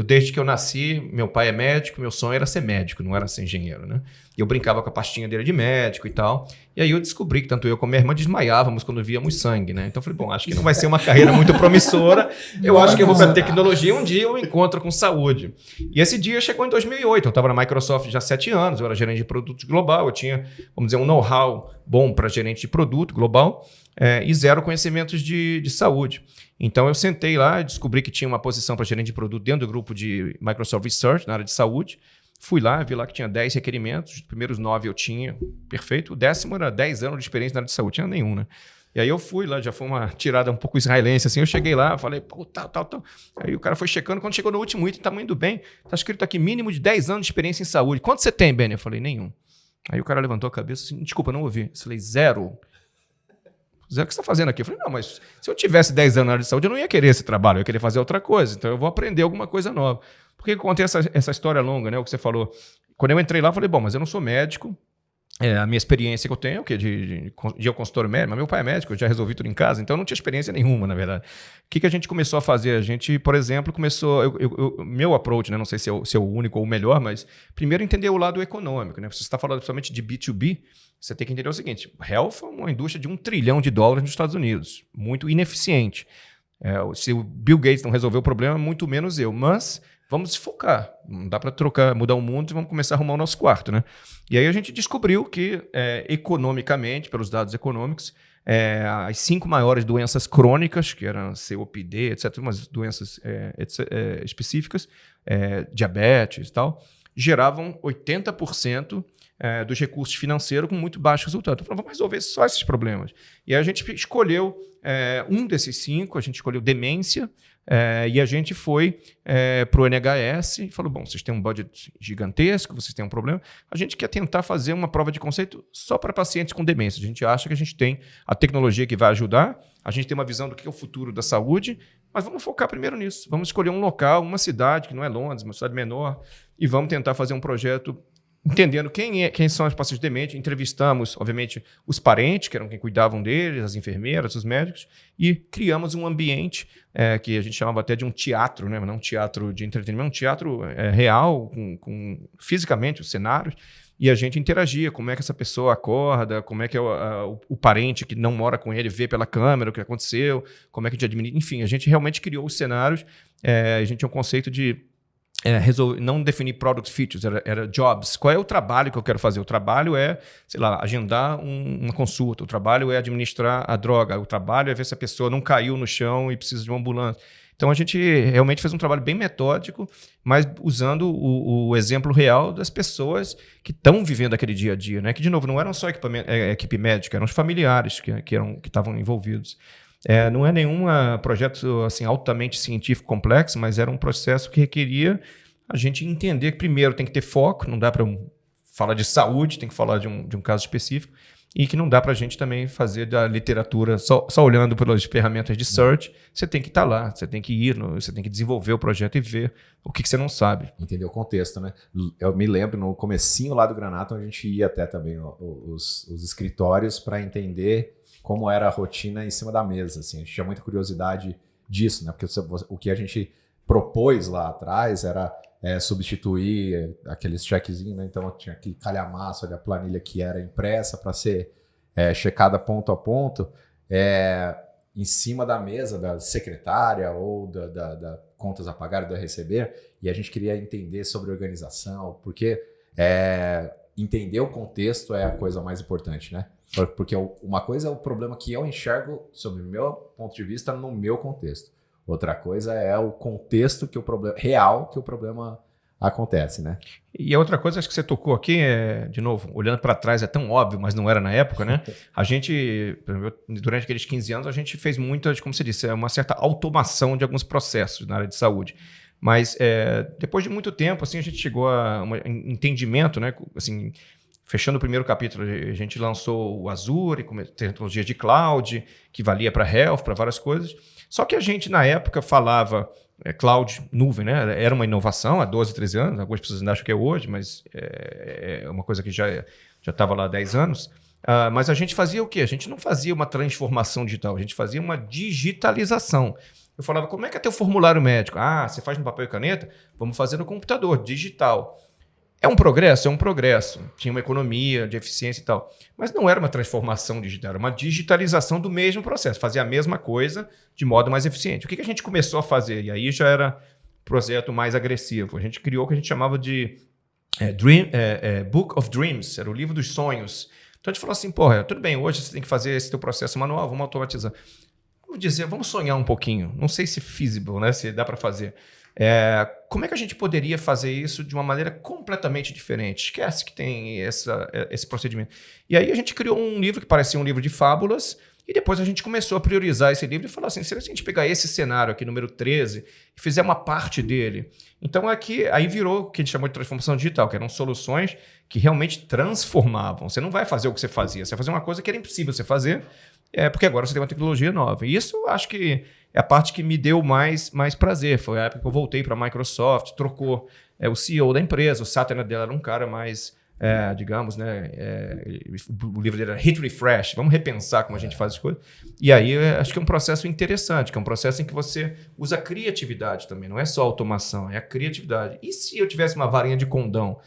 desde que eu nasci, meu pai é médico, meu sonho era ser médico, não era ser engenheiro, né? E eu brincava com a pastinha dele de médico e tal. E aí eu descobri que tanto eu como minha irmã desmaiávamos quando víamos sangue, né? Então eu falei, bom, acho que não vai ser uma carreira muito promissora. Eu acho que eu vou para tecnologia, um dia eu me encontro com saúde. E esse dia chegou em 2008. Eu estava na Microsoft já há 7 anos, eu era gerente de produtos global, eu tinha, vamos dizer, um know-how bom para gerente de produto global e zero conhecimentos de saúde. Então eu sentei lá, descobri que tinha uma posição para gerente de produto dentro do grupo de Microsoft Research, na área de saúde. Fui lá, vi lá que tinha 10 requerimentos, os primeiros 9 eu tinha, perfeito. O 10º era 10 anos de experiência na área de saúde, tinha nenhum, né? E aí eu fui lá, já foi uma tirada um pouco israelense, assim, eu cheguei lá, falei, pô, tal. Aí o cara foi checando, quando chegou no último item, estamos indo bem, tá escrito aqui, mínimo de 10 anos de experiência em saúde. Quanto você tem, Benny? Eu falei, nenhum. Aí o cara levantou a cabeça assim, desculpa, não ouvi. Eu falei, 0. Zé, o que você está fazendo aqui? Eu falei, não, mas se eu tivesse 10 anos na área de saúde, eu não ia querer esse trabalho, eu ia querer fazer outra coisa. Então eu vou aprender alguma coisa nova. Por que eu contei essa história longa, né? O que você falou. Quando eu entrei lá, eu falei, bom, mas eu não sou médico. A minha experiência que eu tenho é o quê? De eu consultório médico, mas meu pai é médico, eu já resolvi tudo em casa, então eu não tinha experiência nenhuma, na verdade. O que a gente começou a fazer? A gente, por exemplo, começou... meu approach, né? Não sei se é o único ou o melhor, mas primeiro entender o lado econômico, né? Você está falando principalmente de B2B, você tem que entender o seguinte, health é uma indústria de $1 trilhão nos Estados Unidos, muito ineficiente. Se o Bill Gates não resolveu o problema, muito menos eu, mas... Vamos focar, não dá para mudar o mundo e vamos começar a arrumar o nosso quarto, né? E aí a gente descobriu que, economicamente, pelos dados econômicos, as 5 maiores doenças crônicas, que eram COPD, etc., umas doenças específicas, diabetes e tal, geravam 80% dos recursos financeiros com muito baixo resultado. Então, vamos resolver só esses problemas. E aí a gente escolheu um desses 5, a gente escolheu demência, e a gente foi para o NHS e falou, bom, vocês têm um budget gigantesco, vocês têm um problema, a gente quer tentar fazer uma prova de conceito só para pacientes com demência. A gente acha que a gente tem a tecnologia que vai ajudar, a gente tem uma visão do que é o futuro da saúde, mas vamos focar primeiro nisso. Vamos escolher um local, uma cidade, que não é Londres, uma cidade menor, e vamos tentar fazer um projeto entendendo quem são os pacientes dementes. Entrevistamos, obviamente, os parentes, que eram quem cuidavam deles, as enfermeiras, os médicos, e criamos um ambiente que a gente chamava até de um teatro, né? Não um teatro de entretenimento, um teatro real, com fisicamente os cenários, e a gente interagia, como é que essa pessoa acorda, como é que o parente que não mora com ele vê pela câmera o que aconteceu, como é que a gente administra, enfim, a gente realmente criou os cenários, a gente tinha um conceito de não definir product features, era jobs. Qual é o trabalho que eu quero fazer? O trabalho é, sei lá, agendar uma consulta. O trabalho é administrar a droga. O trabalho é ver se a pessoa não caiu no chão e precisa de uma ambulância. Então, a gente realmente fez um trabalho bem metódico, mas usando o exemplo real das pessoas que estão vivendo aquele dia a dia, né? Que, de novo, não eram só equipe médica, eram os familiares que estavam envolvidos. Não é nenhum projeto assim, altamente científico complexo, mas era um processo que requeria a gente entender que primeiro tem que ter foco, não dá para falar de saúde, tem que falar de um caso específico, e que não dá para a gente também fazer da literatura só olhando pelas ferramentas de search. Você tem que estar lá, você tem que ir, você tem que desenvolver o projeto e ver o que você não sabe. Entender o contexto, né? Eu me lembro no comecinho lá do Granato, onde a gente ia até também os escritórios para entender como era a rotina em cima da mesa, assim. A gente tinha muita curiosidade disso, né? Porque o que a gente propôs lá atrás era substituir aqueles checkzinhos, né? Então eu tinha que calhamaço ali a planilha que era impressa para ser checada ponto a ponto em cima da mesa da secretária ou da contas a pagar e da receber, e a gente queria entender sobre organização, porque entender o contexto é a coisa mais importante, né? Porque uma coisa é o problema que eu enxergo, sob o meu ponto de vista, no meu contexto. Outra coisa é o contexto real que o problema acontece, né? E a outra coisa, acho que você tocou aqui, de novo, olhando para trás é tão óbvio, mas não era na época, né? A gente, durante aqueles 15 anos, a gente fez muitas, como você disse, uma certa automação de alguns processos na área de saúde. Mas depois de muito tempo, assim, a gente chegou a um entendimento, né? Assim, fechando o primeiro capítulo, a gente lançou o Azure, tecnologia de cloud, que valia para health, para várias coisas. Só que a gente, na época, falava cloud, nuvem, né? Era uma inovação há 12, 13 anos. Algumas pessoas ainda acham que é hoje, mas é uma coisa que já estava lá há 10 anos. Mas a gente fazia o quê? A gente não fazia uma transformação digital, a gente fazia uma digitalização. Eu falava, como é que é teu formulário médico? Você faz no papel e caneta? Vamos fazer no computador, digital. É um progresso? É um progresso. Tinha uma economia de eficiência e tal. Mas não era uma transformação digital, era uma digitalização do mesmo processo. Fazia a mesma coisa de modo mais eficiente. O que a gente começou a fazer? E aí já era um projeto mais agressivo. A gente criou o que a gente chamava de Book of Dreams. Era o livro dos sonhos. Então a gente falou assim, tudo bem, hoje você tem que fazer esse teu processo manual, vamos automatizar. Vamos sonhar um pouquinho. Não sei se é feasible, né? Se dá para fazer. Como é que a gente poderia fazer isso de uma maneira completamente diferente? Esquece que tem esse procedimento. E aí a gente criou um livro que parecia um livro de fábulas E depois a gente começou a priorizar esse livro e falar assim, se a gente pegar esse cenário aqui, número 13, e fizer uma parte dele, então aqui aí virou o que a gente chamou de transformação digital, que eram soluções que realmente transformavam. Você não vai fazer o que você fazia, você vai fazer uma coisa que era impossível você fazer, porque agora você tem uma tecnologia nova. E isso eu acho que é a parte que me deu mais prazer. Foi a época que eu voltei para a Microsoft, trocou o CEO da empresa, o Satya Nadella era um cara mais... digamos, né? O livro dele era Hit Refresh, vamos repensar como a gente faz as coisas. E aí acho que é um processo interessante, que é um processo em que você usa a criatividade também, não é só automação, é a criatividade. E se eu tivesse uma varinha de condão?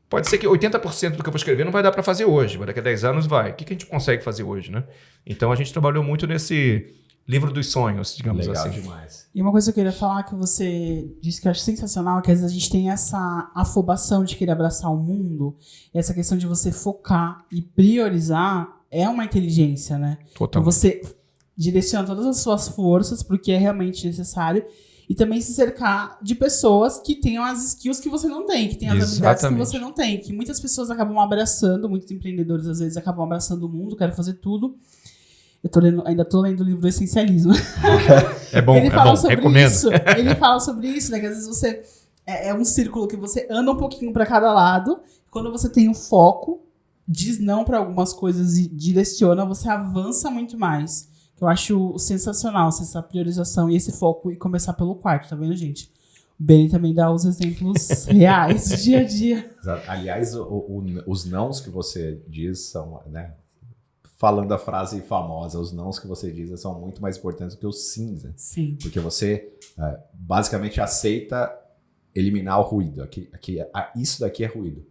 Pode ser que 80% do que eu vou escrever não vai dar para fazer hoje, mas daqui a 10 anos vai. O que a gente consegue fazer hoje, né? Então a gente trabalhou muito nesse livro dos sonhos, digamos Legal assim. Demais. E uma coisa que eu queria falar que você disse que eu acho sensacional, que às vezes a gente tem essa afobação de querer abraçar o mundo, e essa questão de você focar e priorizar é uma inteligência, né? Então Totalmente. você direciona todas as suas forças para o que é realmente necessário e também se cercar de pessoas que tenham as skills que você não tem, que tenham as habilidades que você não tem, que muitas pessoas acabam abraçando, muitos empreendedores às vezes acabam abraçando o mundo, querem fazer tudo. Eu ainda tô lendo o livro do Essencialismo. É bom, ele fala sobre recomendo. isso. Ele fala sobre isso, né? Que às vezes você... É um círculo que você anda um pouquinho para cada lado. Quando você tem um foco, diz não para algumas coisas e direciona, você avança muito mais. Eu acho sensacional essa priorização e esse foco e começar pelo quarto, tá vendo, gente? O Benny também dá os exemplos reais, dia a dia. Aliás, os nãos que você diz são, né? Falando a frase famosa, os nãos que você diz são muito mais importantes do que os sims. Né? Sim. Porque você basicamente aceita eliminar o ruído. Isso daqui é ruído.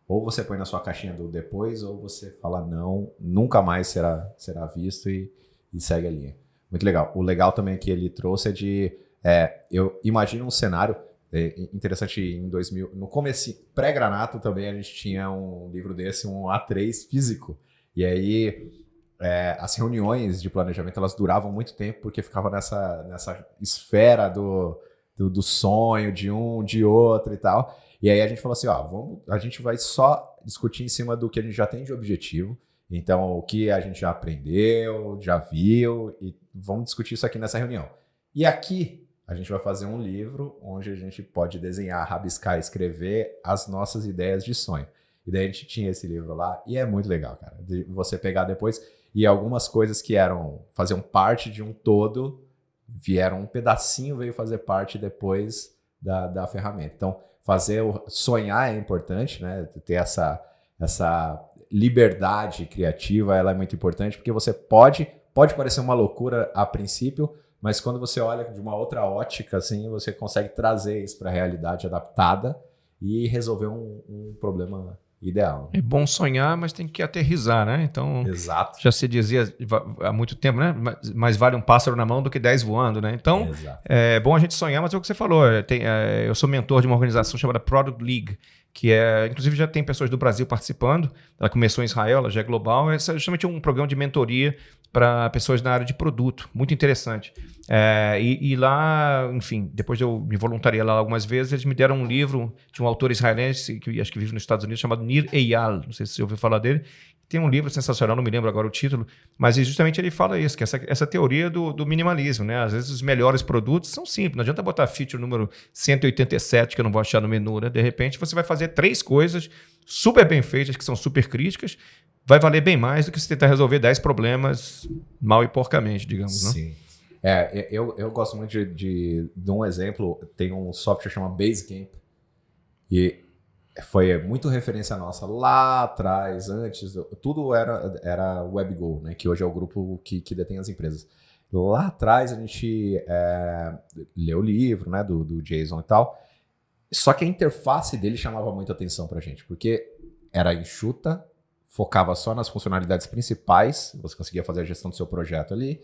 Ou você põe na sua caixinha do depois, ou você fala não, nunca mais será visto e segue a linha. Muito legal. O legal também que ele trouxe é de... eu imagino um cenário interessante em 2000. No começo, pré-Granato também, a gente tinha um livro desse, um A3 físico. E aí, as reuniões de planejamento, elas duravam muito tempo, porque ficava nessa esfera do sonho, de um, de outro e tal. E aí a gente falou assim, a gente vai só discutir em cima do que a gente já tem de objetivo. Então, o que a gente já aprendeu, já viu, e vamos discutir isso aqui nessa reunião. E aqui, a gente vai fazer um livro onde a gente pode desenhar, rabiscar, escrever as nossas ideias de sonho. E daí a gente tinha esse livro lá, e é muito legal, cara, de você pegar depois, e algumas coisas que faziam parte de um todo, vieram um pedacinho, veio fazer parte depois da ferramenta. Então, sonhar é importante, né? Ter essa liberdade criativa, ela é muito importante, porque você pode parecer uma loucura a princípio, mas quando você olha de uma outra ótica, assim, você consegue trazer isso para a realidade adaptada e resolver um problema ideal. É bom sonhar, mas tem que aterrissar, né? Então, exato. Já se dizia há muito tempo, né? Mais vale um pássaro na mão do que 10 voando, né? Então, é bom a gente sonhar, mas é o que você falou. Eu sou mentor de uma organização chamada Product League, que inclusive já tem pessoas do Brasil participando. Ela começou em Israel, ela já é global. É justamente um programa de mentoria para pessoas na área de produto. Muito interessante. E lá, enfim, depois de eu me voluntariei lá algumas vezes, eles me deram um livro de um autor israelense, que acho que vive nos Estados Unidos, chamado Nir Eyal. Não sei se você ouviu falar dele. Tem um livro sensacional, não me lembro agora o título, mas justamente ele fala isso, que essa teoria do minimalismo, né? Às vezes os melhores produtos são simples, não adianta botar feature número 187, que eu não vou achar no menu, né? De repente você vai fazer 3 coisas super bem feitas, que são super críticas, vai valer bem mais do que você tentar resolver 10 problemas mal e porcamente, digamos, né? Sim. Eu gosto muito de um exemplo, tem um software chamado Basecamp, e foi muito referência nossa lá atrás, antes, tudo era WebGo, né, que hoje é o grupo que detém as empresas. Lá atrás a gente leu o livro, né, do Jason e tal, só que a interface dele chamava muita atenção pra gente, porque era enxuta, focava só nas funcionalidades principais, você conseguia fazer a gestão do seu projeto ali,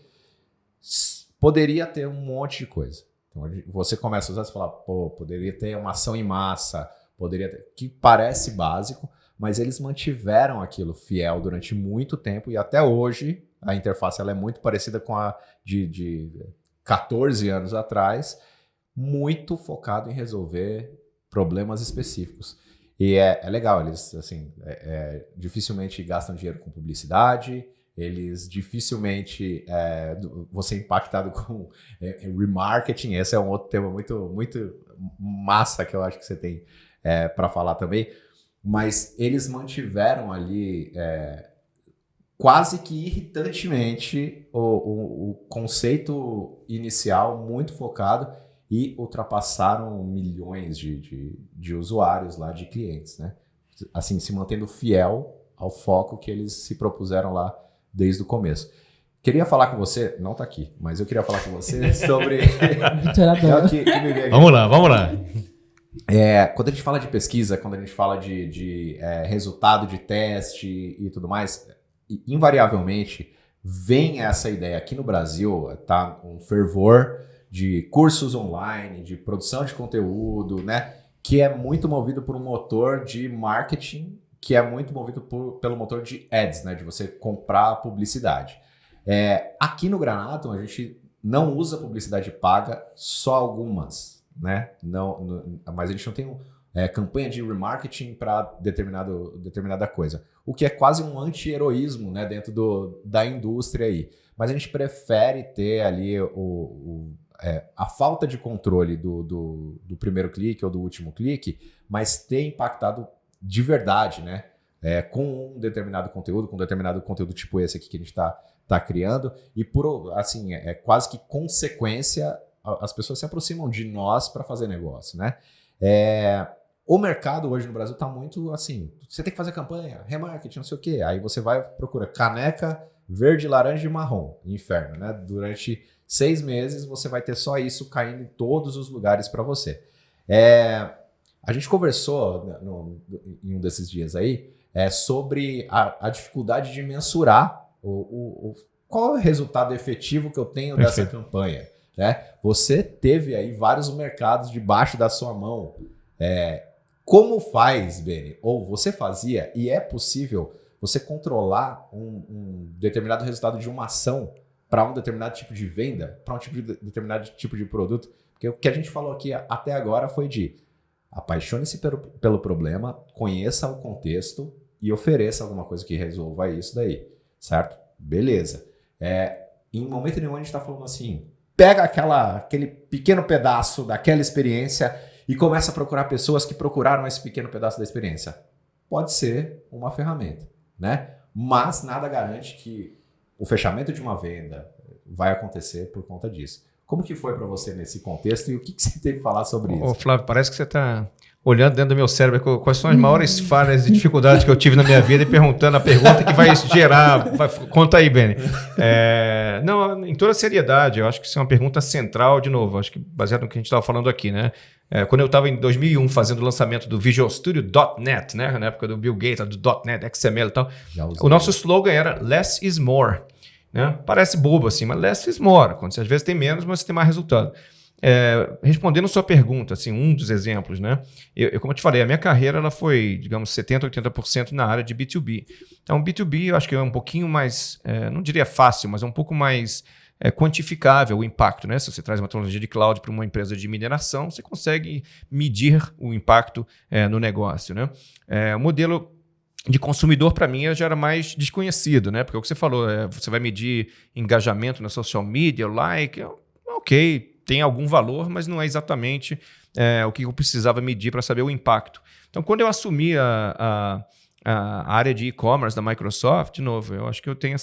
poderia ter um monte de coisa. Então você começa a usar e fala, poderia ter uma ação em massa, poderia ter, que parece básico, mas eles mantiveram aquilo fiel durante muito tempo e até hoje a interface ela é muito parecida com a de 14 anos atrás, muito focado em resolver problemas específicos. E é legal, eles assim, dificilmente gastam dinheiro com publicidade, eles dificilmente você é impactado com remarketing. Esse é um outro tema muito, muito massa que eu acho que você tem para falar também. Mas eles mantiveram ali quase que irritantemente o conceito inicial muito focado e ultrapassaram milhões de usuários lá, de clientes, né? Assim, se mantendo fiel ao foco que eles se propuseram lá desde o começo. Queria falar com você, não tá aqui, mas eu queria falar com você sobre... Vamos lá. Quando a gente fala de pesquisa, quando a gente fala de resultado de teste e tudo mais, invariavelmente vem essa ideia. Aqui no Brasil tá um fervor de cursos online, de produção de conteúdo, né? Que é muito movido por um motor de marketing, que é muito movido pelo motor de ads, né? De você comprar publicidade. Aqui no Granato, a gente não usa publicidade paga, só algumas, né? Mas a gente não tem campanha de remarketing para determinada coisa. O que é quase um anti-heroísmo, né? Dentro da indústria aí. Mas a gente prefere ter ali a falta de controle do primeiro clique ou do último clique, mas ter impactado de verdade, né? Com um determinado conteúdo tipo esse aqui que a gente está criando, e assim, quase que consequência, as pessoas se aproximam de nós para fazer negócio, né? O mercado hoje no Brasil está muito assim, você tem que fazer campanha, remarketing, não sei o quê, aí você vai procurar caneca verde, laranja e marrom, inferno, né? Durante 6 meses você vai ter só isso caindo em todos os lugares para você. A gente conversou em um desses dias aí sobre a dificuldade de mensurar qual é o resultado efetivo que eu tenho dessa campanha, né? Você teve aí vários mercados debaixo da sua mão. Como faz, Beni? Ou você fazia, e é possível você controlar um determinado resultado de uma ação para um determinado tipo de venda, para um determinado tipo de produto? Porque o que a gente falou aqui até agora foi de apaixone-se pelo problema, conheça o contexto e ofereça alguma coisa que resolva isso daí, certo? Beleza. Em momento nenhum a gente está falando assim, pega aquele pequeno pedaço daquela experiência e começa a procurar pessoas que procuraram esse pequeno pedaço da experiência. Pode ser uma ferramenta, né? Mas nada garante que o fechamento de uma venda vai acontecer por conta disso. Como que foi para você nesse contexto e o que você tem que falar sobre isso? Flávio, parece que você está olhando dentro do meu cérebro quais são as maiores falhas e dificuldades que eu tive na minha vida e perguntando a pergunta que vai gerar... Conta aí, Beni. Não, em toda seriedade, eu acho que isso é uma pergunta central, de novo, acho que baseado no que a gente estava falando aqui, né? Quando eu estava em 2001 fazendo o lançamento do Visual Studio .NET, né? Na época do Bill Gates, do .NET, XML e tal, o nosso slogan era Less is More. Né? Parece bobo assim, mas less is more. Quando você às vezes tem menos, mas você tem mais resultado. Respondendo a sua pergunta, assim, um dos exemplos, né? Como eu te falei, a minha carreira ela foi, digamos, 70%, 80% na área de B2B. Então, B2B eu acho que é um pouquinho mais, não diria fácil, mas é um pouco mais quantificável o impacto, né? Se você traz uma tecnologia de cloud para uma empresa de mineração, você consegue medir o impacto no negócio, né? O modelo de consumidor, para mim, já era mais desconhecido, né? Porque o que você falou, você vai medir engajamento na social media, like, ok, tem algum valor, mas não é exatamente o que eu precisava medir para saber o impacto. Então, quando eu assumi a área de e-commerce da Microsoft, de novo, eu acho que eu tenho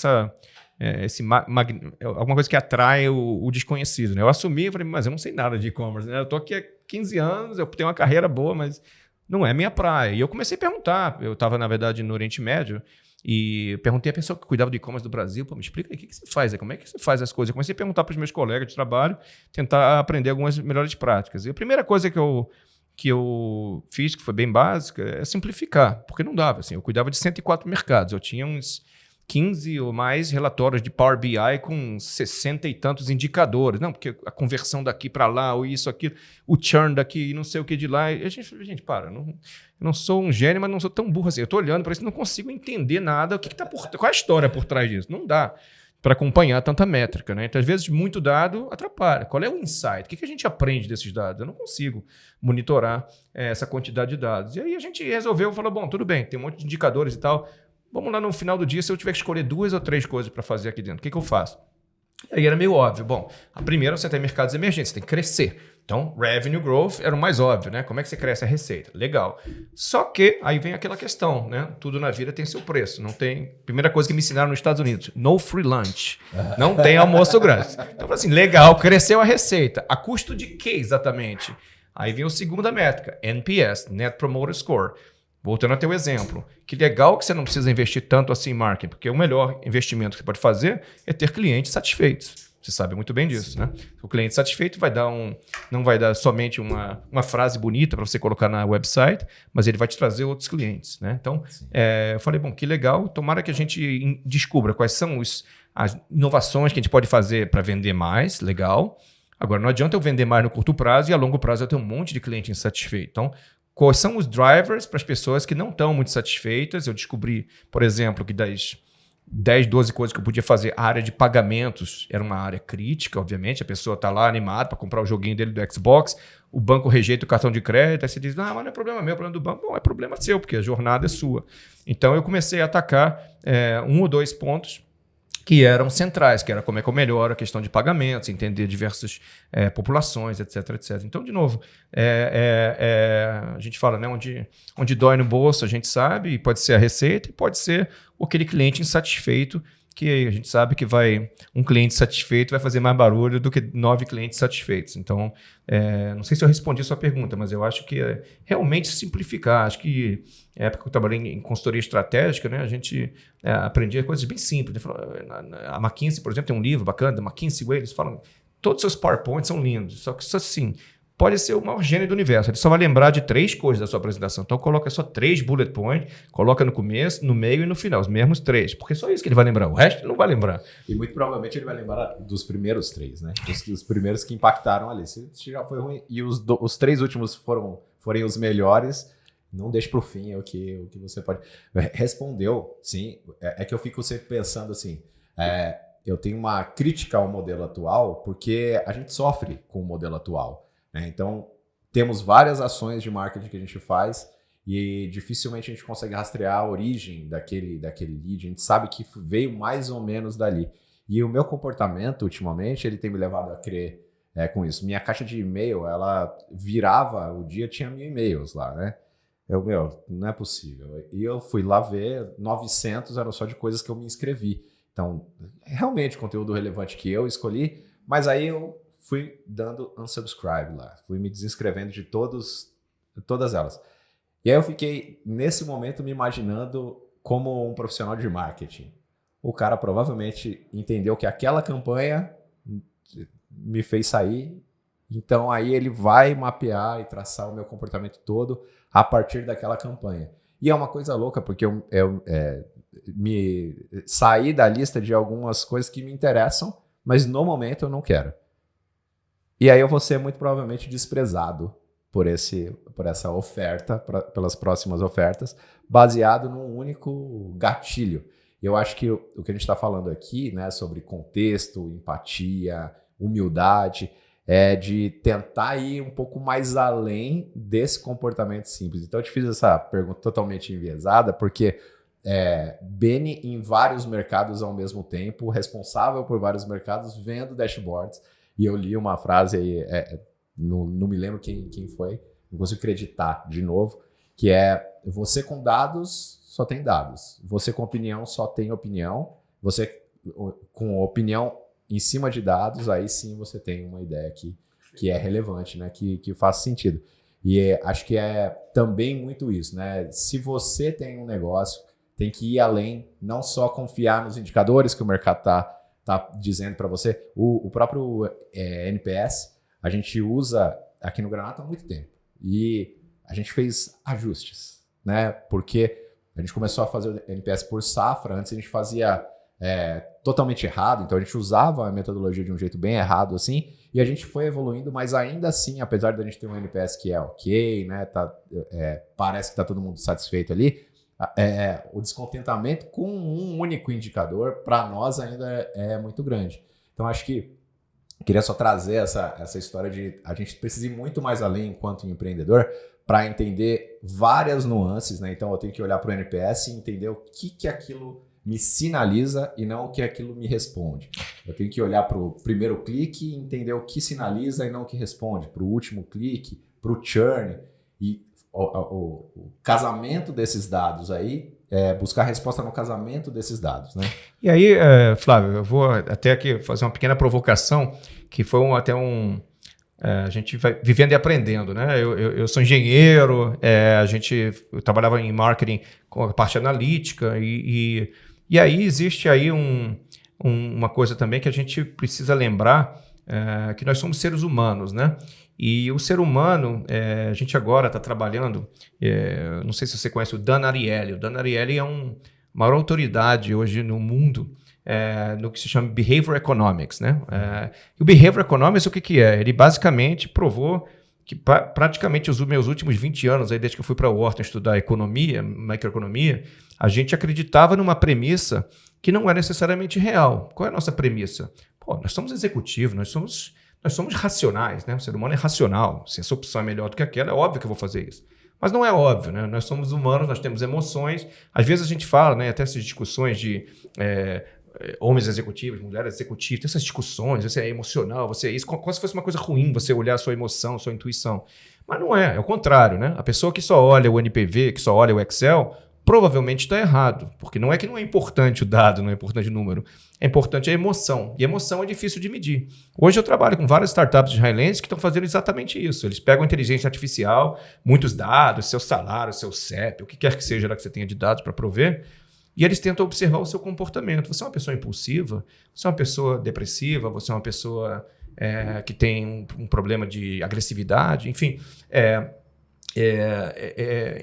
alguma coisa que atrai o desconhecido, né? Eu assumi e falei, mas eu não sei nada de e-commerce, né? Eu estou aqui há 15 anos, eu tenho uma carreira boa, mas não é minha praia. E eu comecei a perguntar. Eu estava, na verdade, no Oriente Médio e perguntei a pessoa que cuidava do e-commerce do Brasil, me explica aí, o que você faz? Como é que você faz as coisas? Eu comecei a perguntar para os meus colegas de trabalho, tentar aprender algumas melhores práticas. E a primeira coisa que eu fiz, que foi bem básica, é simplificar, porque não dava. Assim, eu cuidava de 104 mercados. Eu tinha uns 15 ou mais relatórios de Power BI com 60 e tantos indicadores. Não, porque a conversão daqui para lá, ou isso, aquilo, o churn daqui, não sei o que de lá. E a gente, para, eu não sou um gênio, mas não sou tão burro assim. Eu estou olhando para isso e não consigo entender nada. Qual é a história por trás disso? Não dá para acompanhar tanta métrica, né? Então, às vezes, muito dado atrapalha. Qual é o insight? O que a gente aprende desses dados? Eu não consigo monitorar essa quantidade de dados. E aí a gente resolveu, falou, bom, tudo bem, tem um monte de indicadores e tal, vamos lá no final do dia, se eu tiver que escolher 2 ou 3 coisas para fazer aqui dentro, o que eu faço? Aí era meio óbvio. Bom, a primeira você tem mercados emergentes, você tem que crescer. Então, revenue growth era o mais óbvio, né? Como é que você cresce a receita? Legal. Só que aí vem aquela questão, né? Tudo na vida tem seu preço. Não tem... Primeira coisa que me ensinaram nos Estados Unidos, no free lunch. Não tem almoço grátis. Então, assim, legal, cresceu a receita. A custo de quê exatamente? Aí vem a segunda métrica, NPS, Net Promoter Score. Voltando ao teu exemplo, que legal que você não precisa investir tanto assim em marketing, porque o melhor investimento que você pode fazer é ter clientes satisfeitos. Você sabe muito bem disso, né? O cliente satisfeito não vai dar somente uma frase bonita para você colocar na website, mas ele vai te trazer outros clientes, né? Então, eu falei, bom, que legal, tomara que a gente descubra quais são as inovações que a gente pode fazer para vender mais, legal. Agora, não adianta eu vender mais no curto prazo e a longo prazo eu tenho um monte de cliente insatisfeito. Então, quais são os drivers para as pessoas que não estão muito satisfeitas? Eu descobri, por exemplo, que das 10, 12 coisas que eu podia fazer, a área de pagamentos era uma área crítica, obviamente. A pessoa está lá animada para comprar o joguinho dele do Xbox, o banco rejeita o cartão de crédito, aí você diz, mas não é problema meu, é problema do banco. Bom, é problema seu, porque a jornada é sua. Então, eu comecei a atacar 1 ou 2 pontos que eram centrais, que era como é que eu melhoro a questão de pagamentos, entender diversas populações, etc, etc. Então, de novo, a gente fala, né, onde dói no bolso, a gente sabe, e pode ser a receita, e pode ser aquele cliente insatisfeito, que a gente sabe que um cliente satisfeito vai fazer mais barulho do que 9 clientes satisfeitos. Então, não sei se eu respondi a sua pergunta, mas eu acho que é realmente simplificar. Acho que na época que eu trabalhei em consultoria estratégica, né, a gente aprendia coisas bem simples. A McKinsey, por exemplo, tem um livro bacana, da McKinsey Way, eles falam todos os seus PowerPoints são lindos, só que isso assim... pode ser o maior gênio do universo. Ele só vai lembrar de 3 coisas da sua apresentação. Então, coloca só 3 bullet points, coloca no começo, no meio e no final. Os mesmos 3. Porque só isso que ele vai lembrar. O resto ele não vai lembrar. E muito provavelmente ele vai lembrar dos primeiros 3, né? Os primeiros que impactaram ali. Se já foi ruim e os 3 últimos forem os melhores, não deixe para o fim o que você pode... Respondeu, sim. É que eu fico sempre pensando assim... eu tenho uma crítica ao modelo atual porque a gente sofre com o modelo atual. Então, temos várias ações de marketing que a gente faz e dificilmente a gente consegue rastrear a origem daquele lead. A gente sabe que veio mais ou menos dali. E o meu comportamento, ultimamente, ele tem me levado a crer com isso. Minha caixa de e-mail, ela virava, o dia tinha 1000 e-mails lá, né? Não é possível. E eu fui lá ver, 900 eram só de coisas que eu me inscrevi. Então, realmente, conteúdo relevante que eu escolhi, mas aí eu fui dando unsubscribe lá, fui me desinscrevendo de todas elas. E aí eu fiquei, nesse momento, me imaginando como um profissional de marketing. O cara provavelmente entendeu que aquela campanha me fez sair, então aí ele vai mapear e traçar o meu comportamento todo a partir daquela campanha. E é uma coisa louca, porque eu me saí da lista de algumas coisas que me interessam, mas no momento eu não quero. E aí eu vou ser muito provavelmente desprezado por essa oferta, pelas próximas ofertas, baseado num único gatilho. Eu acho que o que a gente está falando aqui, né, sobre contexto, empatia, humildade, é de tentar ir um pouco mais além desse comportamento simples. Então eu te fiz essa pergunta totalmente enviesada, porque Benny em vários mercados ao mesmo tempo, responsável por vários mercados, vendo dashboards. E eu li uma frase aí, não me lembro quem foi, não consigo acreditar de novo, que você com dados só tem dados, você com opinião só tem opinião, você com opinião em cima de dados, aí sim você tem uma ideia que é relevante, né? que faz sentido. E acho que é também muito isso, né? Se você tem um negócio, tem que ir além, não só confiar nos indicadores que o mercado está dizendo para você. O próprio NPS, a gente usa aqui no Granato há muito tempo. E a gente fez ajustes, né? Porque a gente começou a fazer o NPS por safra. Antes a gente fazia totalmente errado. Então a gente usava a metodologia de um jeito bem errado assim. E a gente foi evoluindo, mas ainda assim, apesar da gente ter um NPS que é ok, né? Parece que está todo mundo satisfeito ali. O descontentamento com um único indicador, para nós ainda é muito grande. Então, acho que queria só trazer essa história de a gente precisa ir muito mais além enquanto empreendedor para entender várias nuances, né? Então eu tenho que olhar para o NPS e entender o que aquilo me sinaliza e não o que aquilo me responde. Eu tenho que olhar para o primeiro clique e entender o que sinaliza e não o que responde, para o último clique, para o churn. E o casamento desses dados aí, buscar resposta no casamento desses dados, né? E aí, Flávio, eu vou até aqui fazer uma pequena provocação, que foi a gente vai vivendo e aprendendo, né? Eu sou engenheiro, eu trabalhava em marketing com a parte analítica e aí existe aí uma coisa também que a gente precisa lembrar, que nós somos seres humanos, né? E o ser humano, a gente agora está trabalhando, não sei se você conhece o Dan Ariely. O Dan Ariely é maior autoridade hoje no mundo no que se chama Behavior Economics, né? E o Behavior Economics, o que é? Ele basicamente provou que praticamente os meus últimos 20 anos, aí, desde que eu fui para a Wharton estudar economia, microeconomia, a gente acreditava numa premissa que não é necessariamente real. Qual é a nossa premissa? Pô, nós somos executivos, nós somos racionais, né? O ser humano é racional. Se essa opção é melhor do que aquela, é óbvio que eu vou fazer isso. Mas não é óbvio, né? Nós somos humanos, nós temos emoções. Às vezes a gente fala, né, até essas discussões de homens executivos, mulheres executivas, essas discussões, você é emocional, você é isso, como se fosse uma coisa ruim você olhar a sua emoção, a sua intuição. Mas não é o contrário, né? A pessoa que só olha o NPV, que só olha o Excel, provavelmente está errado, porque não é que não é importante o dado, não é importante o número, é importante a emoção, e emoção é difícil de medir. Hoje eu trabalho com várias startups israelenses que estão fazendo exatamente isso, eles pegam a inteligência artificial, muitos dados, seu salário, seu CEP, o que quer que seja lá que você tenha de dados para prover, e eles tentam observar o seu comportamento. Você é uma pessoa impulsiva, você é uma pessoa depressiva, você é uma pessoa que tem um problema de agressividade, enfim.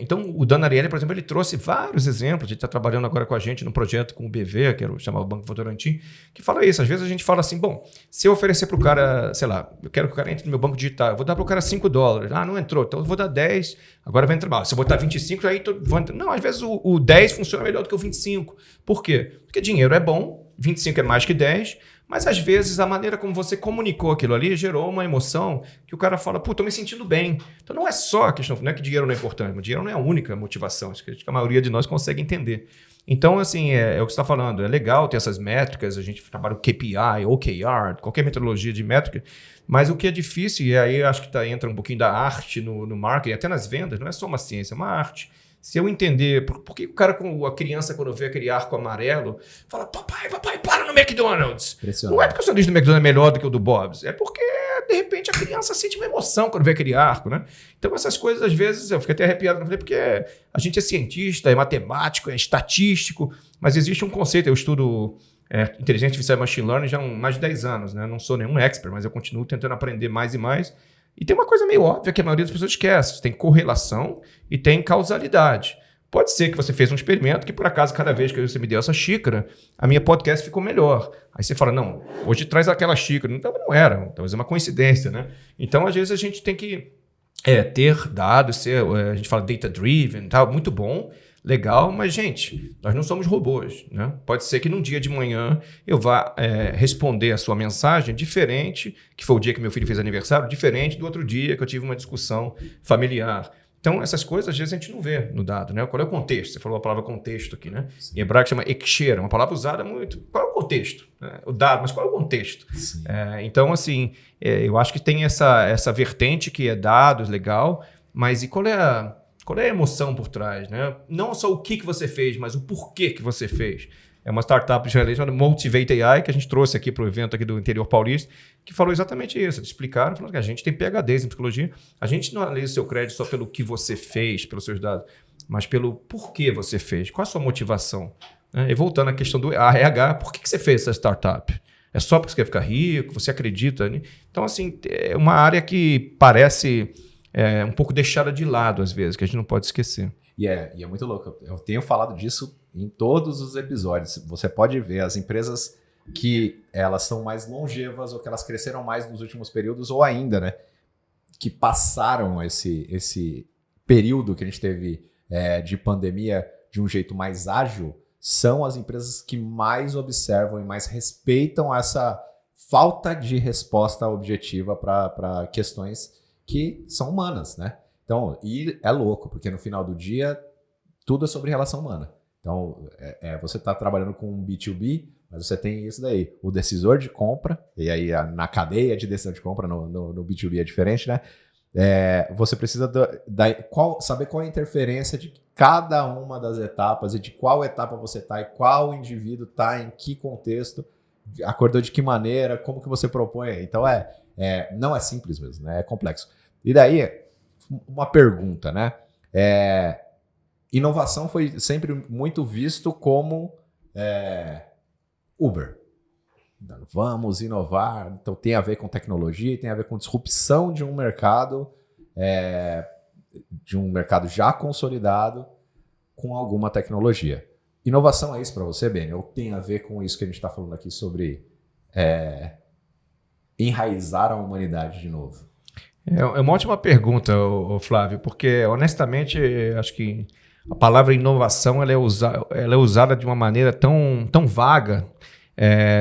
Então, o Dan Ariely, por exemplo, ele trouxe vários exemplos. Ele está trabalhando agora com a gente num projeto com o BV, que era o chamado Banco Votorantim, que fala isso. Às vezes a gente fala assim, bom, se eu oferecer para o cara, sei lá, eu quero que o cara entre no meu banco digital, eu vou dar para o cara $5. Ah, não entrou, então eu vou dar 10, agora vai entrar. Se eu botar 25, aí vou entrar. Não, às vezes o 10 funciona melhor do que o 25. Por quê? Porque dinheiro é bom, 25 é mais que 10, mas às vezes a maneira como você comunicou aquilo ali gerou uma emoção que o cara fala, pô, tô me sentindo bem. Então não é só a questão, não é que dinheiro não é importante, mas dinheiro não é a única motivação, acho que a maioria de nós consegue entender. Então, assim, é o que você está falando, é legal ter essas métricas, a gente trabalha o KPI, OKR, qualquer metodologia de métrica, mas o que é difícil, e aí acho que entra um pouquinho da arte no marketing, até nas vendas, não é só uma ciência, é uma arte. Se eu entender por que o cara, a criança, quando vê aquele arco amarelo, fala, papai, para no McDonald's. Não é porque o sanduíche do McDonald's é melhor do que o do Bob's, é porque, de repente, a criança sente uma emoção quando vê aquele arco, né? Então, essas coisas, às vezes, eu fico até arrepiado, porque a gente é cientista, é matemático, é estatístico, mas existe um conceito, eu estudo inteligência artificial e machine learning já há mais de 10 anos, né? Não sou nenhum expert, mas eu continuo tentando aprender mais e mais. E tem uma coisa meio óbvia que a maioria das pessoas esquece. Tem correlação e tem causalidade. Pode ser que você fez um experimento que, por acaso, cada vez que você me deu essa xícara, a minha podcast ficou melhor. Aí você fala, não, hoje traz aquela xícara. Então, não era, talvez é uma coincidência, né? Então, às vezes, a gente tem que ter dados, a gente fala data-driven, tal, muito bom, legal, mas, gente, nós não somos robôs, né? Pode ser que num dia de manhã eu vá responder a sua mensagem diferente, que foi o dia que meu filho fez aniversário, diferente do outro dia que eu tive uma discussão familiar. Então, essas coisas, às vezes, a gente não vê no dado, né? Qual é o contexto? Você falou a palavra contexto aqui, né? Sim. Em hebraico chama ekshera, uma palavra usada muito. Qual é o contexto? O dado, mas qual é o contexto? Então, assim, eu acho que tem essa vertente que é dados, legal, mas e qual é a emoção por trás, né? Não só o que você fez, mas o porquê que você fez. É uma startup israelense chamada Motivate AI, que a gente trouxe aqui para o evento aqui do interior paulista, que falou exatamente isso. Eles explicaram, falaram que a gente tem PhDs em psicologia, a gente não analisa o seu crédito só pelo que você fez, pelos seus dados, mas pelo porquê você fez, qual a sua motivação. E voltando à questão do RH, por que você fez essa startup? É só porque você quer ficar rico, você acredita? Então, assim, é uma área que parece um pouco deixada de lado, às vezes, que a gente não pode esquecer. E é muito louco. Eu tenho falado disso em todos os episódios. Você pode ver as empresas que elas são mais longevas ou que elas cresceram mais nos últimos períodos ou ainda, né, que passaram esse período que a gente teve de pandemia de um jeito mais ágil, são as empresas que mais observam e mais respeitam essa falta de resposta objetiva para questões que são humanas, né? Então, e é louco, porque no final do dia, tudo é sobre relação humana. Então, você está trabalhando com um B2B, mas você tem isso daí, o decisor de compra, e aí na cadeia de decisão de compra, no B2B é diferente, né? Você precisa saber qual é a interferência de cada uma das etapas e de qual etapa você está e qual indivíduo está em que contexto, acordou de que maneira, como que você propõe. Então, não é simples mesmo, né? É complexo. E daí, uma pergunta, né? Inovação foi sempre muito visto como Uber. Vamos inovar. Então tem a ver com tecnologia, tem a ver com disrupção de um mercado já consolidado com alguma tecnologia. Inovação é isso para você, Beni? Ou tem a ver com isso que a gente está falando aqui sobre enraizar a humanidade de novo? É uma ótima pergunta, Flávio, porque honestamente acho que a palavra inovação ela é usada de uma maneira tão vaga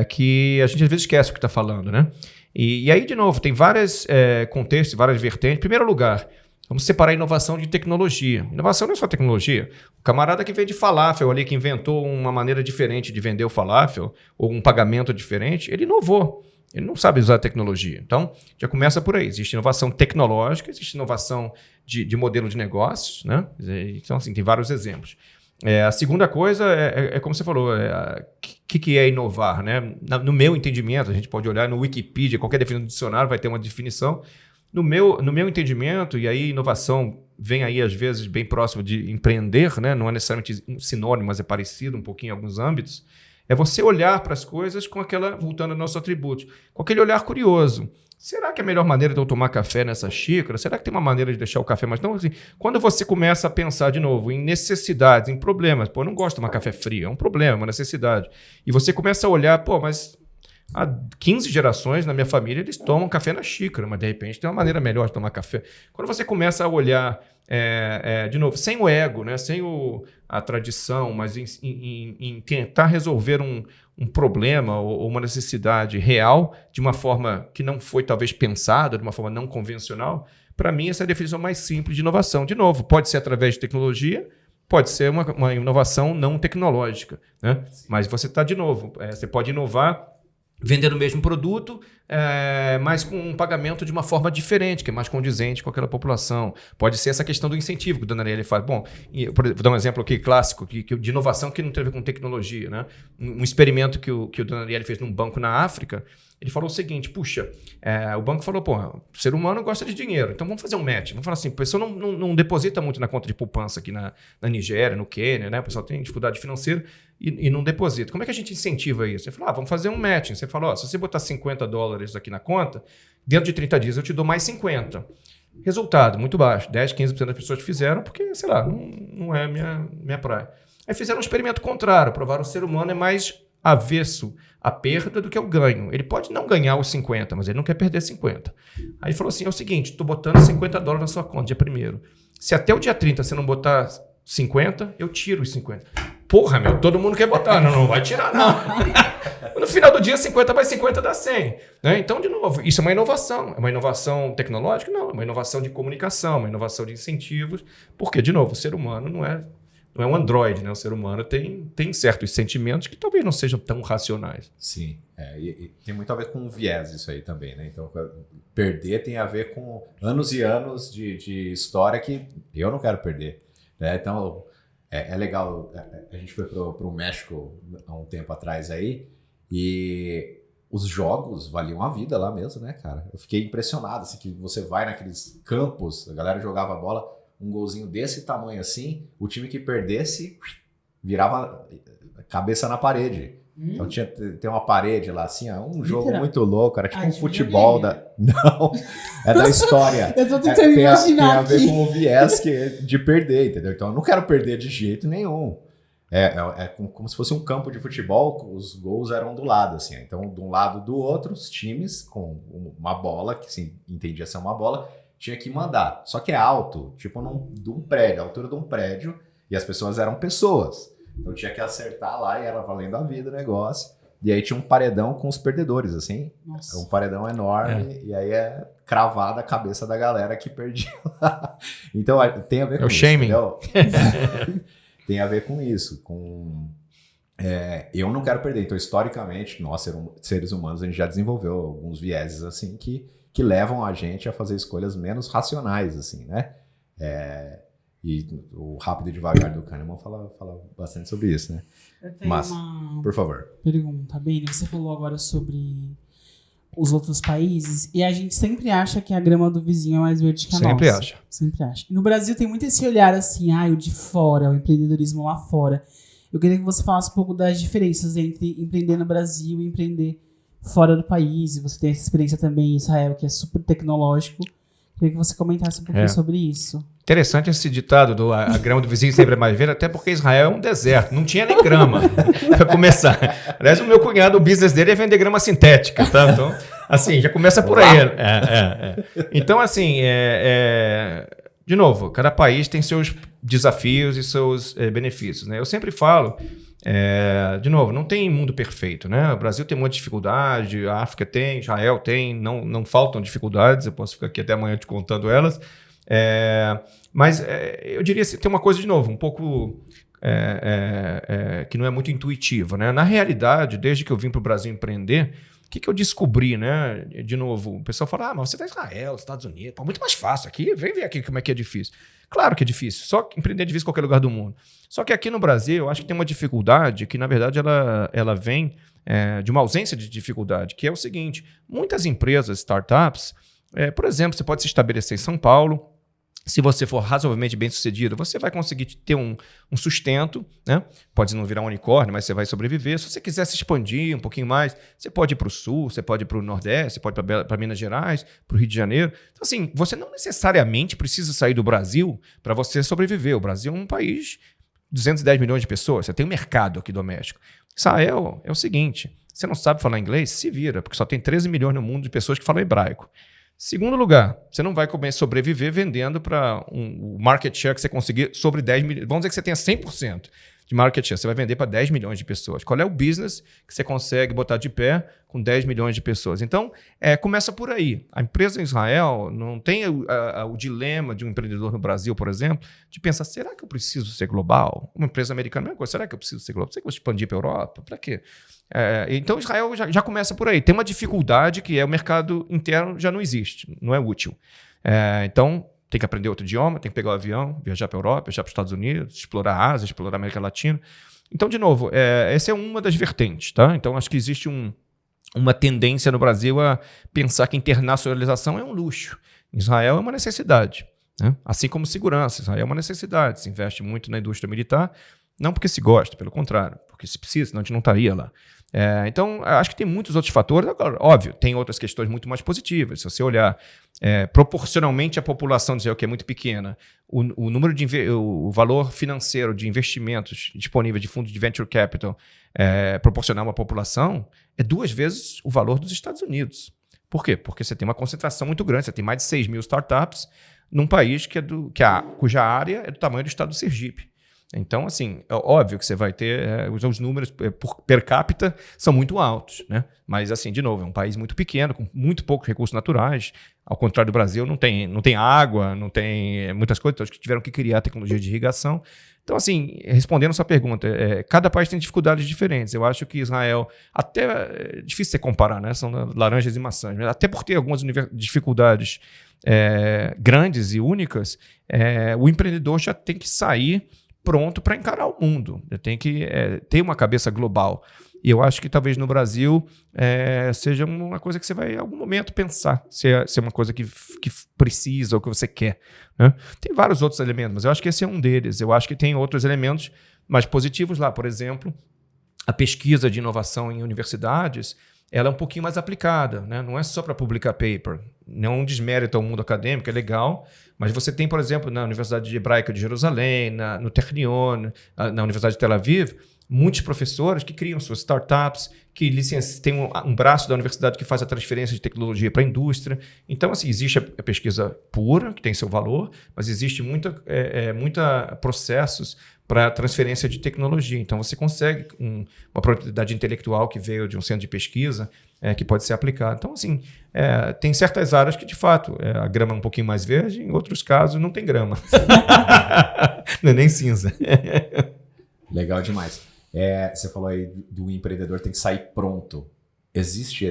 que a gente às vezes esquece o que está falando, né? E aí, de novo, tem vários contextos, várias vertentes. Em primeiro lugar, vamos separar inovação de tecnologia. Inovação não é só tecnologia. O camarada que vende falafel ali, que inventou uma maneira diferente de vender o falafel, ou um pagamento diferente, ele inovou. Ele não sabe usar a tecnologia. Então, já começa por aí. Existe inovação tecnológica, existe inovação de modelo de negócios, né? Então, assim, tem vários exemplos. A segunda coisa como você falou, o que é inovar, né? No meu entendimento, a gente pode olhar no Wikipedia, qualquer definição do dicionário vai ter uma definição. No meu entendimento, e aí inovação vem aí às vezes bem próximo de empreender, né? Não é necessariamente um sinônimo, mas é parecido um pouquinho em alguns âmbitos. É você olhar para as coisas com voltando ao nosso atributo, com aquele olhar curioso. Será que é a melhor maneira de eu tomar café nessa xícara? Será que tem uma maneira de deixar o café mais... Então, assim, quando você começa a pensar de novo em necessidades, em problemas, eu não gosto de tomar café frio, é um problema, uma necessidade. E você começa a olhar, mas há 15 gerações na minha família eles tomam café na xícara, mas de repente tem uma maneira melhor de tomar café. Quando você começa a olhar, de novo, sem o ego, né? Sem a tradição, mas em tentar resolver um problema ou uma necessidade real de uma forma que não foi talvez pensada, de uma forma não convencional, para mim essa é a definição mais simples de inovação. De novo, pode ser através de tecnologia, pode ser uma inovação não tecnológica, né? Mas você está, de novo, você pode inovar vendendo o mesmo produto, mas com um pagamento de uma forma diferente, que é mais condizente com aquela população. Pode ser essa questão do incentivo que o Dona Ariely fala. Bom, vou dar um exemplo aqui clássico, de inovação que não tem a ver com tecnologia, né? Um experimento que o Dona Ariely fez num banco na África, ele falou o seguinte, o banco falou, o ser humano gosta de dinheiro, então vamos fazer um match. Vamos falar assim, a pessoa não deposita muito na conta de poupança aqui na Nigéria, no Quênia, né? O pessoal tem dificuldade financeira e não deposita. Como é que a gente incentiva isso? Ele falou, vamos fazer um match. Você falou, se você botar $50 aqui na conta, dentro de 30 dias eu te dou mais 50. Resultado, muito baixo. 10, 15% das pessoas fizeram porque, sei lá, não é minha praia. Aí fizeram um experimento contrário, provaram que o ser humano é mais avesso à perda do que ao ganho. Ele pode não ganhar os 50, mas ele não quer perder 50. Aí falou assim, é o seguinte, estou botando $50 na sua conta, dia 1º. Se até o dia 30 você não botar 50, eu tiro os 50. Porra, todo mundo quer botar, não vai tirar, não. No final do dia, 50 mais 50 dá 100. Né? Então, de novo, isso é uma inovação. É uma inovação tecnológica? Não, é uma inovação de comunicação, uma inovação de incentivos. Porque, de novo, o ser humano não é um androide, né? O ser humano tem certos sentimentos que talvez não sejam tão racionais. Sim, e tem muito a ver com viés isso aí também, né? Então, perder tem a ver com anos e anos de história que eu não quero perder. Né? Então, é legal, a gente foi pro México há um tempo atrás aí, e os jogos valiam a vida lá mesmo, né, cara? Eu fiquei impressionado, assim, que você vai naqueles campos, a galera jogava bola, um golzinho desse tamanho assim, o time que perdesse virava cabeça na parede. Então tem uma parede lá assim, um jogo muito louco, era tipo um futebol Não, é da história. Eu tô tentando imaginar tem a ver com o viés de perder, entendeu? Então eu não quero perder de jeito nenhum. É como se fosse um campo de futebol, os gols eram do lado, assim. Então, de um lado do outro, os times com uma bola, que se entendia ser uma bola, tinha que mandar. Só que é alto, tipo de um prédio, a altura de um prédio, e as pessoas eram pessoas. Então tinha que acertar lá e era valendo a vida o negócio. E aí tinha um paredão com os perdedores, assim. Nossa. Um paredão enorme, e aí é cravada a cabeça da galera que perdia lá. Então tem a ver com o isso, shaming. entendeu? Tem a ver com isso, eu não quero perder. Então, historicamente, nós, seres humanos, a gente já desenvolveu alguns vieses assim que levam a gente a fazer escolhas menos racionais, assim, né? E o Rápido e Devagar do Kahneman fala bastante sobre isso, né? Eu tenho Mas, uma por favor. pergunta, Beni. Você falou agora sobre os outros países e a gente sempre acha que a grama do vizinho é mais verde que a Sempre nossa. acha. Sempre acha. E no Brasil tem muito esse olhar assim, o de fora, o empreendedorismo lá fora. Eu queria que você falasse um pouco das diferenças entre empreender no Brasil e empreender fora do país. E você tem essa experiência também em Israel, que é super tecnológico. Eu queria que você comentasse um pouquinho sobre isso. Interessante esse ditado a grama do vizinho sempre é mais verde, até porque Israel é um deserto, não tinha nem grama, para começar. Aliás, o meu cunhado, o business dele é vender grama sintética, tá? Então, assim, já começa por aí. Então, assim, de novo, cada país tem seus desafios e seus benefícios, né? Eu sempre falo, de novo, não tem mundo perfeito, né? O Brasil tem muita dificuldade, a África tem, Israel tem, não faltam dificuldades, eu posso ficar aqui até amanhã te contando elas. Mas eu diria que tem uma coisa, de novo, um pouco que não é muito intuitiva, né? Na realidade, desde que eu vim para o Brasil empreender, o que eu descobri, né? De novo, o pessoal fala, mas você está em Israel, Estados Unidos, muito mais fácil aqui, vem ver aqui como é que é difícil. Claro que é difícil, só que empreender é difícil em qualquer lugar do mundo. Só que aqui no Brasil, eu acho que tem uma dificuldade que, na verdade, ela vem de uma ausência de dificuldade, que é o seguinte, muitas empresas, startups, por exemplo, você pode se estabelecer em São Paulo. Se você for razoavelmente bem sucedido, você vai conseguir ter um sustento, né? Pode não virar um unicórnio, mas você vai sobreviver. Se você quiser se expandir um pouquinho mais, você pode ir para o Sul, você pode ir para o Nordeste, você pode ir para Minas Gerais, para o Rio de Janeiro. Então, assim, você não necessariamente precisa sair do Brasil para você sobreviver. O Brasil é um país de 210 milhões de pessoas. Você tem um mercado aqui doméstico. Israel é o seguinte, você não sabe falar inglês? Se vira, porque só tem 13 milhões no mundo de pessoas que falam hebraico. Segundo lugar, você não vai sobreviver vendendo para o market share que você conseguir sobre 10 milhões. Vamos dizer que você tenha 100% de market share. Você vai vender para 10 milhões de pessoas. Qual é o business que você consegue botar de pé com 10 milhões de pessoas? Então, começa por aí. A empresa em Israel não tem o dilema de um empreendedor no Brasil, por exemplo, de pensar, será que eu preciso ser global? Uma empresa americana, a mesma coisa. Será que eu preciso ser global? Será que eu vou expandir para a Europa? Para quê? Então, Israel já começa por aí. Tem uma dificuldade que o mercado interno já não existe, não é útil. Então, tem que aprender outro idioma, tem que pegar o avião, viajar para a Europa, viajar para os Estados Unidos, explorar a Ásia, explorar a América Latina. Então, de novo, essa é uma das vertentes. Tá? Então, acho que existe uma tendência no Brasil a pensar que internacionalização é um luxo. Israel é uma necessidade. Né? Assim como segurança. Israel é uma necessidade. Se investe muito na indústria militar, não porque se gosta, pelo contrário, porque se precisa, senão a gente não estaria lá. Então, acho que tem muitos outros fatores. Agora, óbvio, tem outras questões muito mais positivas. Se você olhar proporcionalmente à população de Israel, que é muito pequena, o valor financeiro de investimentos disponível de fundos de venture capital proporcional a uma população é 2 vezes o valor dos Estados Unidos. Por quê? Porque você tem uma concentração muito grande. Você tem mais de 6 mil startups num país cuja área é do tamanho do estado do Sergipe. Então, assim, é óbvio que você vai ter os números per capita são muito altos, né? Mas, assim, de novo, é um país muito pequeno, com muito poucos recursos naturais. Ao contrário do Brasil, não tem água, não tem muitas coisas, então, que tiveram que criar tecnologia de irrigação. Então, assim, respondendo a sua pergunta, cada país tem dificuldades diferentes. Eu acho que Israel, até é difícil você comparar, né? São laranjas e maçãs, mas até por ter algumas dificuldades grandes e únicas, o empreendedor já tem que sair pronto para encarar o mundo. Tem que ter uma cabeça global. E eu acho que talvez no Brasil seja uma coisa que você vai em algum momento pensar se é uma coisa que precisa ou que você quer. Né? Tem vários outros elementos, mas eu acho que esse é um deles. Eu acho que tem outros elementos mais positivos lá. Por exemplo, a pesquisa de inovação em universidades, ela é um pouquinho mais aplicada, né? Não é só para publicar paper. Não desmérito ao mundo acadêmico, é legal, mas você tem, por exemplo, na Universidade Hebraica de Jerusalém, no Technion, na Universidade de Tel Aviv, muitos professores que criam suas startups, que tem um braço da universidade que faz a transferência de tecnologia para a indústria. Então, assim, existe a pesquisa pura, que tem seu valor, mas existe muita processos para transferência de tecnologia. Então, você consegue uma propriedade intelectual que veio de um centro de pesquisa que pode ser aplicada. Então, assim, tem certas áreas que, de fato, a grama é um pouquinho mais verde, em outros casos não tem grama. Não é nem cinza. Legal demais. Você falou aí do empreendedor tem que sair pronto. Existe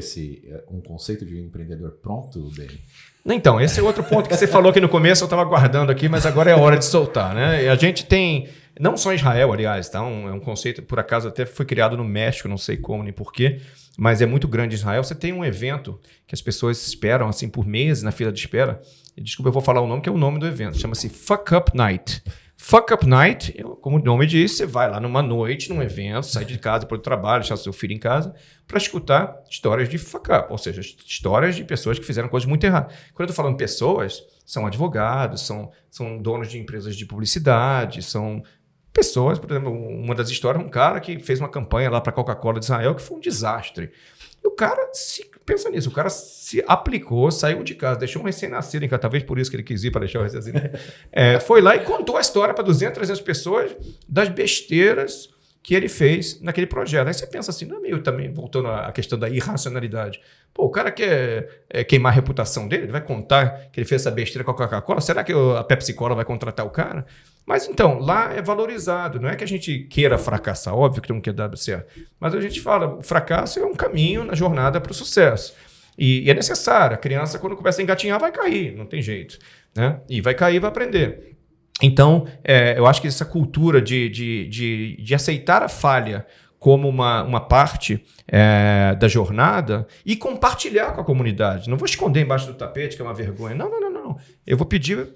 um conceito de empreendedor pronto, Beni? Então, esse é outro ponto que você falou aqui no começo, eu estava guardando aqui, mas agora é a hora de soltar, né? E a gente tem, não só em Israel, aliás, tá? É um conceito, por acaso até foi criado no México, não sei como nem porquê, mas é muito grande em Israel. Você tem um evento que as pessoas esperam assim por meses na fila de espera. E, desculpa, eu vou falar o nome, que é o nome do evento. Chama-se Fuck Up Night. Fuck Up Night, como o nome diz, você vai lá numa noite, num evento, sai de casa para o trabalho, deixa seu filho em casa, para escutar histórias de fuck up, ou seja, histórias de pessoas que fizeram coisas muito erradas. Quando eu estou falando pessoas, são advogados, são donos de empresas de publicidade, são pessoas, por exemplo, uma das histórias, um cara que fez uma campanha lá para a Coca-Cola de Israel que foi um desastre. E o cara, pensa nisso, o cara se aplicou, saiu de casa, deixou um recém-nascido em casa, talvez por isso que ele quis ir para deixar o recém-nascido. Foi lá e contou a história para 200, 300 pessoas das besteiras que ele fez naquele projeto. Aí você pensa assim, não é meio também, voltando à questão da irracionalidade. Pô, o cara quer queimar a reputação dele, ele vai contar que ele fez essa besteira com a Coca-Cola, será que a Pepsi-Cola vai contratar o cara? Mas então, lá é valorizado, não é que a gente queira fracassar, óbvio que não quer dar certo, mas a gente fala, o fracasso é um caminho na jornada para o sucesso. E é necessário, a criança quando começa a engatinhar vai cair, não tem jeito, né? E vai cair e vai aprender. Então, eu acho que essa cultura de aceitar a falha como uma parte da jornada e compartilhar com a comunidade. Não vou esconder embaixo do tapete, que é uma vergonha. Não. Eu vou pedir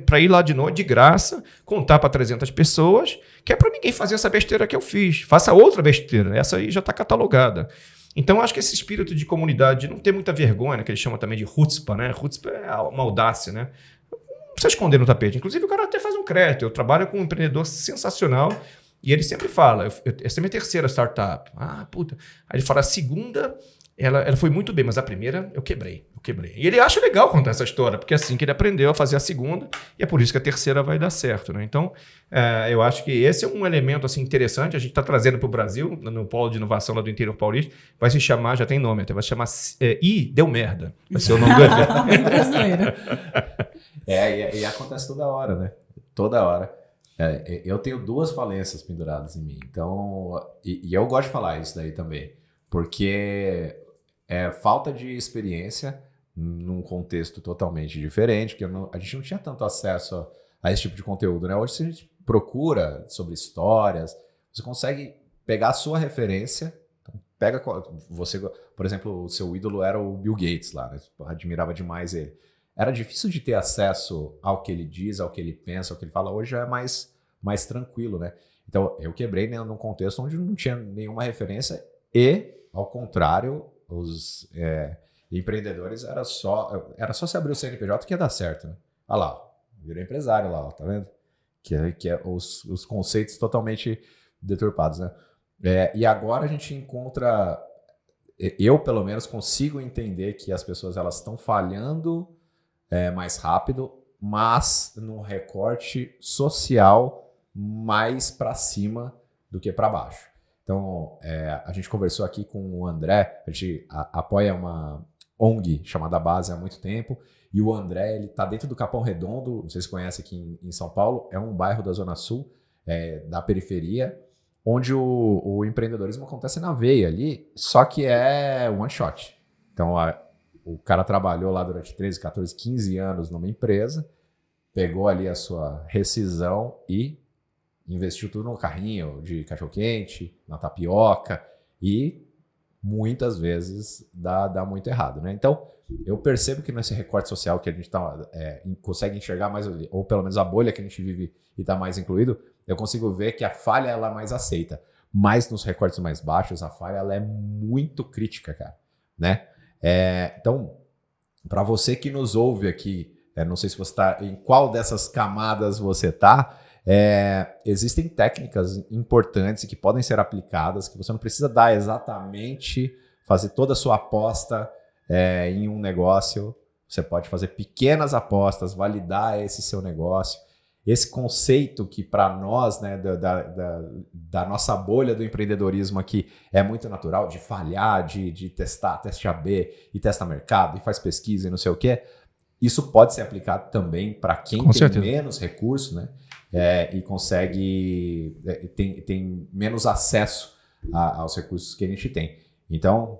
para ir lá de noite, de graça, contar para 300 pessoas, que é para ninguém fazer essa besteira que eu fiz. Faça outra besteira. Essa aí já está catalogada. Então, acho que esse espírito de comunidade, de não ter muita vergonha, que eles chamam também de chutzpah, né? Chutzpah é uma audácia, né? Não precisa esconder no tapete. Inclusive, o cara até faz um crédito. Eu trabalho com um empreendedor sensacional e ele sempre fala, essa é a minha terceira startup. Ah, puta. Aí ele fala, a segunda, ela foi muito bem, mas a primeira eu quebrei. E ele acha legal contar essa história, porque é assim que ele aprendeu a fazer a segunda e é por isso que a terceira vai dar certo, né? Então, eu acho que esse é um elemento assim, interessante. A gente está trazendo para o Brasil, no polo de inovação lá do interior paulista, vai se chamar, já tem nome até, vai se chamar Deu Merda. Vai ser o nome do evento. E acontece toda hora, né? Toda hora. Eu tenho 2 falências penduradas em mim. Então, e eu gosto de falar isso daí também. Porque falta de experiência num contexto totalmente diferente, porque a gente não tinha tanto acesso a esse tipo de conteúdo, né? Hoje, se a gente procura sobre histórias, você consegue pegar a sua referência. Então, você, por exemplo, o seu ídolo era o Bill Gates lá, né? Eu admirava demais ele. Era difícil de ter acesso ao que ele diz, ao que ele pensa, ao que ele fala. Hoje já é mais tranquilo, né? Então, eu quebrei, né, num contexto onde não tinha nenhuma referência e, ao contrário, os empreendedores era só se abrir o CNPJ que ia dar certo, né? Olha lá, virou empresário lá, tá vendo? Que é os conceitos totalmente deturpados, né? E agora a gente encontra... Eu, pelo menos, consigo entender que as pessoas elas estão falhando mais rápido, mas num recorte social mais para cima do que para baixo. Então, a gente conversou aqui com o André, a gente apoia uma ONG chamada Base há muito tempo, e o André, ele está dentro do Capão Redondo, não sei se conhece aqui em São Paulo, é um bairro da Zona Sul, da periferia, onde o empreendedorismo acontece na veia ali, só que é one shot. Então, o cara trabalhou lá durante 13, 14, 15 anos numa empresa, pegou ali a sua rescisão e investiu tudo no carrinho de cachorro-quente, na tapioca, e muitas vezes dá muito errado, né? Então, eu percebo que nesse recorte social que a gente consegue enxergar mais, ou pelo menos a bolha que a gente vive e está mais incluído, eu consigo ver que a falha ela é mais aceita. Mas nos recortes mais baixos, a falha ela é muito crítica, cara, né? Então, para você que nos ouve aqui, não sei se você está em qual dessas camadas você está, Existem técnicas importantes que podem ser aplicadas, que você não precisa dar exatamente, fazer toda a sua aposta em um negócio. Você pode fazer pequenas apostas, validar esse seu negócio. Esse conceito que para nós, né, da nossa bolha do empreendedorismo aqui, é muito natural, de falhar, de testar, teste AB, e testa mercado, e faz pesquisa e não sei o quê. Isso pode ser aplicado também para quem Com tem certeza. menos recurso, né? E consegue, tem menos acesso aos recursos que a gente tem. Então,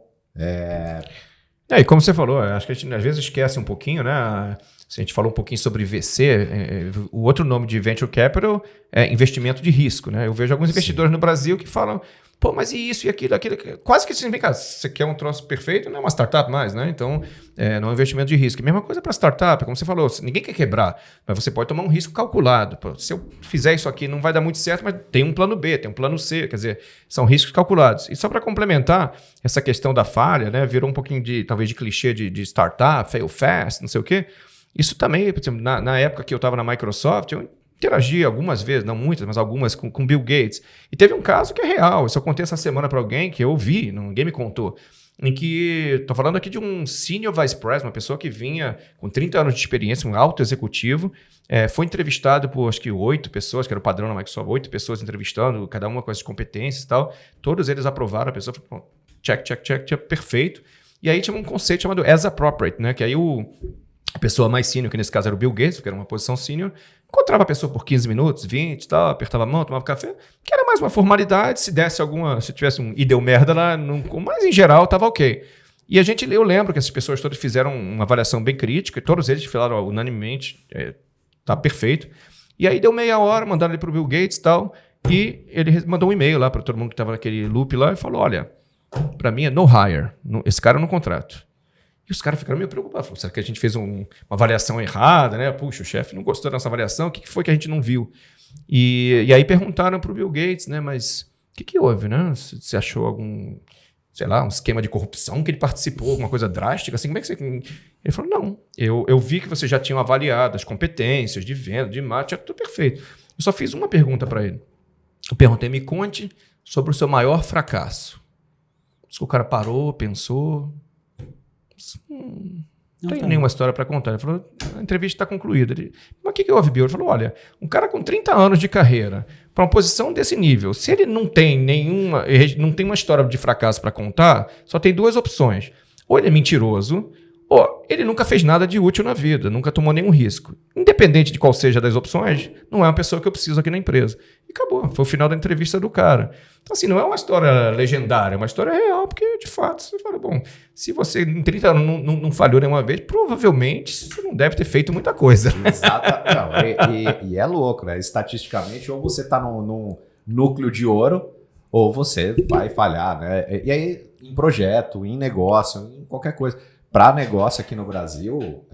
E como você falou, acho que a gente às vezes esquece um pouquinho, né? Se a gente falou um pouquinho sobre VC, o outro nome de Venture Capital é investimento de risco, né? Eu vejo alguns investidores no Brasil que falam, pô, mas e isso e aquilo, quase que assim, vem cá, você quer um troço perfeito, não é uma startup mais, né? Então, não é um investimento de risco. Mesma coisa para startup, como você falou, ninguém quer quebrar, mas você pode tomar um risco calculado. Pô, se eu fizer isso aqui, não vai dar muito certo, mas tem um plano B, tem um plano C, quer dizer, são riscos calculados. E só para complementar essa questão da falha, né? Virou um pouquinho talvez de clichê de startup, fail fast, não sei o quê. Isso também, por exemplo, na época que eu estava na Microsoft, eu interagi algumas vezes, não muitas, mas algumas, com Bill Gates. E teve um caso que é real, isso eu contei essa semana para alguém que eu vi, ninguém me contou, em que, estou falando aqui de um senior vice president, uma pessoa que vinha com 30 anos de experiência, um alto executivo, foi entrevistado por acho que 8 pessoas, que era o padrão na Microsoft, 8 pessoas entrevistando, cada uma com as competências e tal, todos eles aprovaram, a pessoa falou, check, perfeito. E aí tinha um conceito chamado as appropriate, né, que aí a pessoa mais senior, que nesse caso era o Bill Gates, que era uma posição senior, encontrava a pessoa por 15 minutos, 20 e tal, apertava a mão, tomava café, que era mais uma formalidade, se tivesse e deu merda lá, mas em geral estava ok. E eu lembro que essas pessoas todas fizeram uma avaliação bem crítica, e todos eles falaram unanimemente, tá perfeito. E aí deu meia hora, mandaram ele para o Bill Gates e tal, e ele mandou um e-mail lá para todo mundo que estava naquele loop lá, e falou, olha, para mim é no hire, esse cara eu não contrato. E os caras ficaram meio preocupados. Falaram, será que a gente fez uma avaliação errada, né? Puxa, o chefe não gostou dessa avaliação, o que foi que a gente não viu? E aí perguntaram para o Bill Gates, né? Mas o que houve, né? Você achou algum, sei lá, um esquema de corrupção que ele participou, alguma coisa drástica? Assim, como é que você... Ele falou, não, eu vi que vocês já tinham avaliado as competências de venda, de marketing, tudo perfeito. Eu só fiz uma pergunta para ele. Eu perguntei, me conte sobre o seu maior fracasso. O cara parou, pensou... Não tem nenhuma história para contar. Ele falou, a entrevista está concluída. Mas o que houve, Bill? Ele falou, olha, um cara com 30 anos de carreira, para uma posição desse nível, se ele não tem uma história de fracasso para contar, só tem duas opções. Ou ele é mentiroso, ou ele nunca fez nada de útil na vida, nunca tomou nenhum risco. Independente de qual seja das opções, não é uma pessoa que eu preciso aqui na empresa. E acabou. Foi o final da entrevista do cara. Então, assim, não é uma história legendária, é uma história real, porque, de fato, você fala, bom, se você em 30 anos não falhou nenhuma vez, provavelmente você não deve ter feito muita coisa. Exato. E é louco, né? Estatisticamente, ou você está num núcleo de ouro, ou você vai falhar, né? E aí, em projeto, em negócio, em qualquer coisa. Para negócio aqui no Brasil,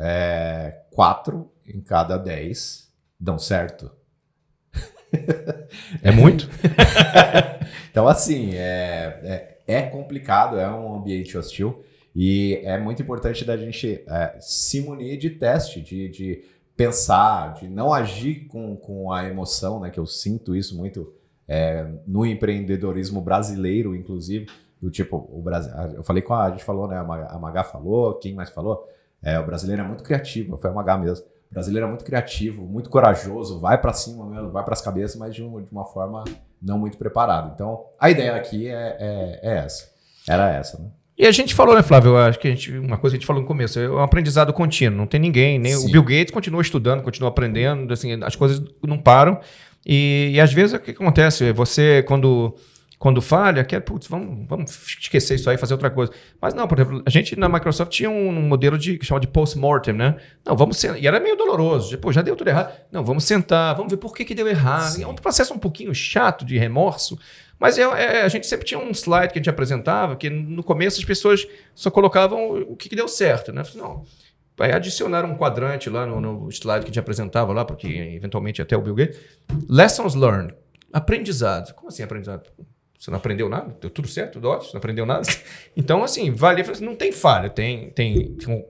4 em cada 10 dão certo. É muito? Então, assim, é complicado, é um ambiente hostil e é muito importante da gente se munir de teste, de pensar, de não agir com a emoção, né? Que eu sinto isso muito no empreendedorismo brasileiro, inclusive. Do tipo, o Brasil, eu falei a gente falou, né? A Magá falou, quem mais falou? O brasileiro é muito criativo, foi a Magá mesmo. O brasileiro é muito criativo, muito corajoso, vai para cima mesmo, vai para as cabeças, mas de uma forma não muito preparada. Então, a ideia aqui é essa. Era essa, né? E a gente falou, né, Flávio? Eu acho que uma coisa que a gente falou no começo, é um aprendizado contínuo, não tem ninguém, nem Sim. O Bill Gates continua estudando, continua aprendendo, assim, as coisas não param. E às vezes o que acontece? Você, quando falha, quer, putz, vamos esquecer isso aí, fazer outra coisa. Mas não, por exemplo, a gente na Microsoft tinha um modelo que chama de post-mortem, né? Não, vamos sentar. E era meio doloroso. Pô, já deu tudo errado. Não, vamos sentar, vamos ver por que deu errado. Sim. É um processo um pouquinho chato de remorso, mas a gente sempre tinha um slide que a gente apresentava, que no começo as pessoas só colocavam o que deu certo, né? Não. Aí adicionaram um quadrante lá no slide que a gente apresentava lá, porque eventualmente até o Bill Gates. Lessons learned. Aprendizado. Como assim aprendizado? Você não aprendeu nada? Deu tudo certo? Tudo ótimo? Você não aprendeu nada? Então, assim, não tem falha. Tem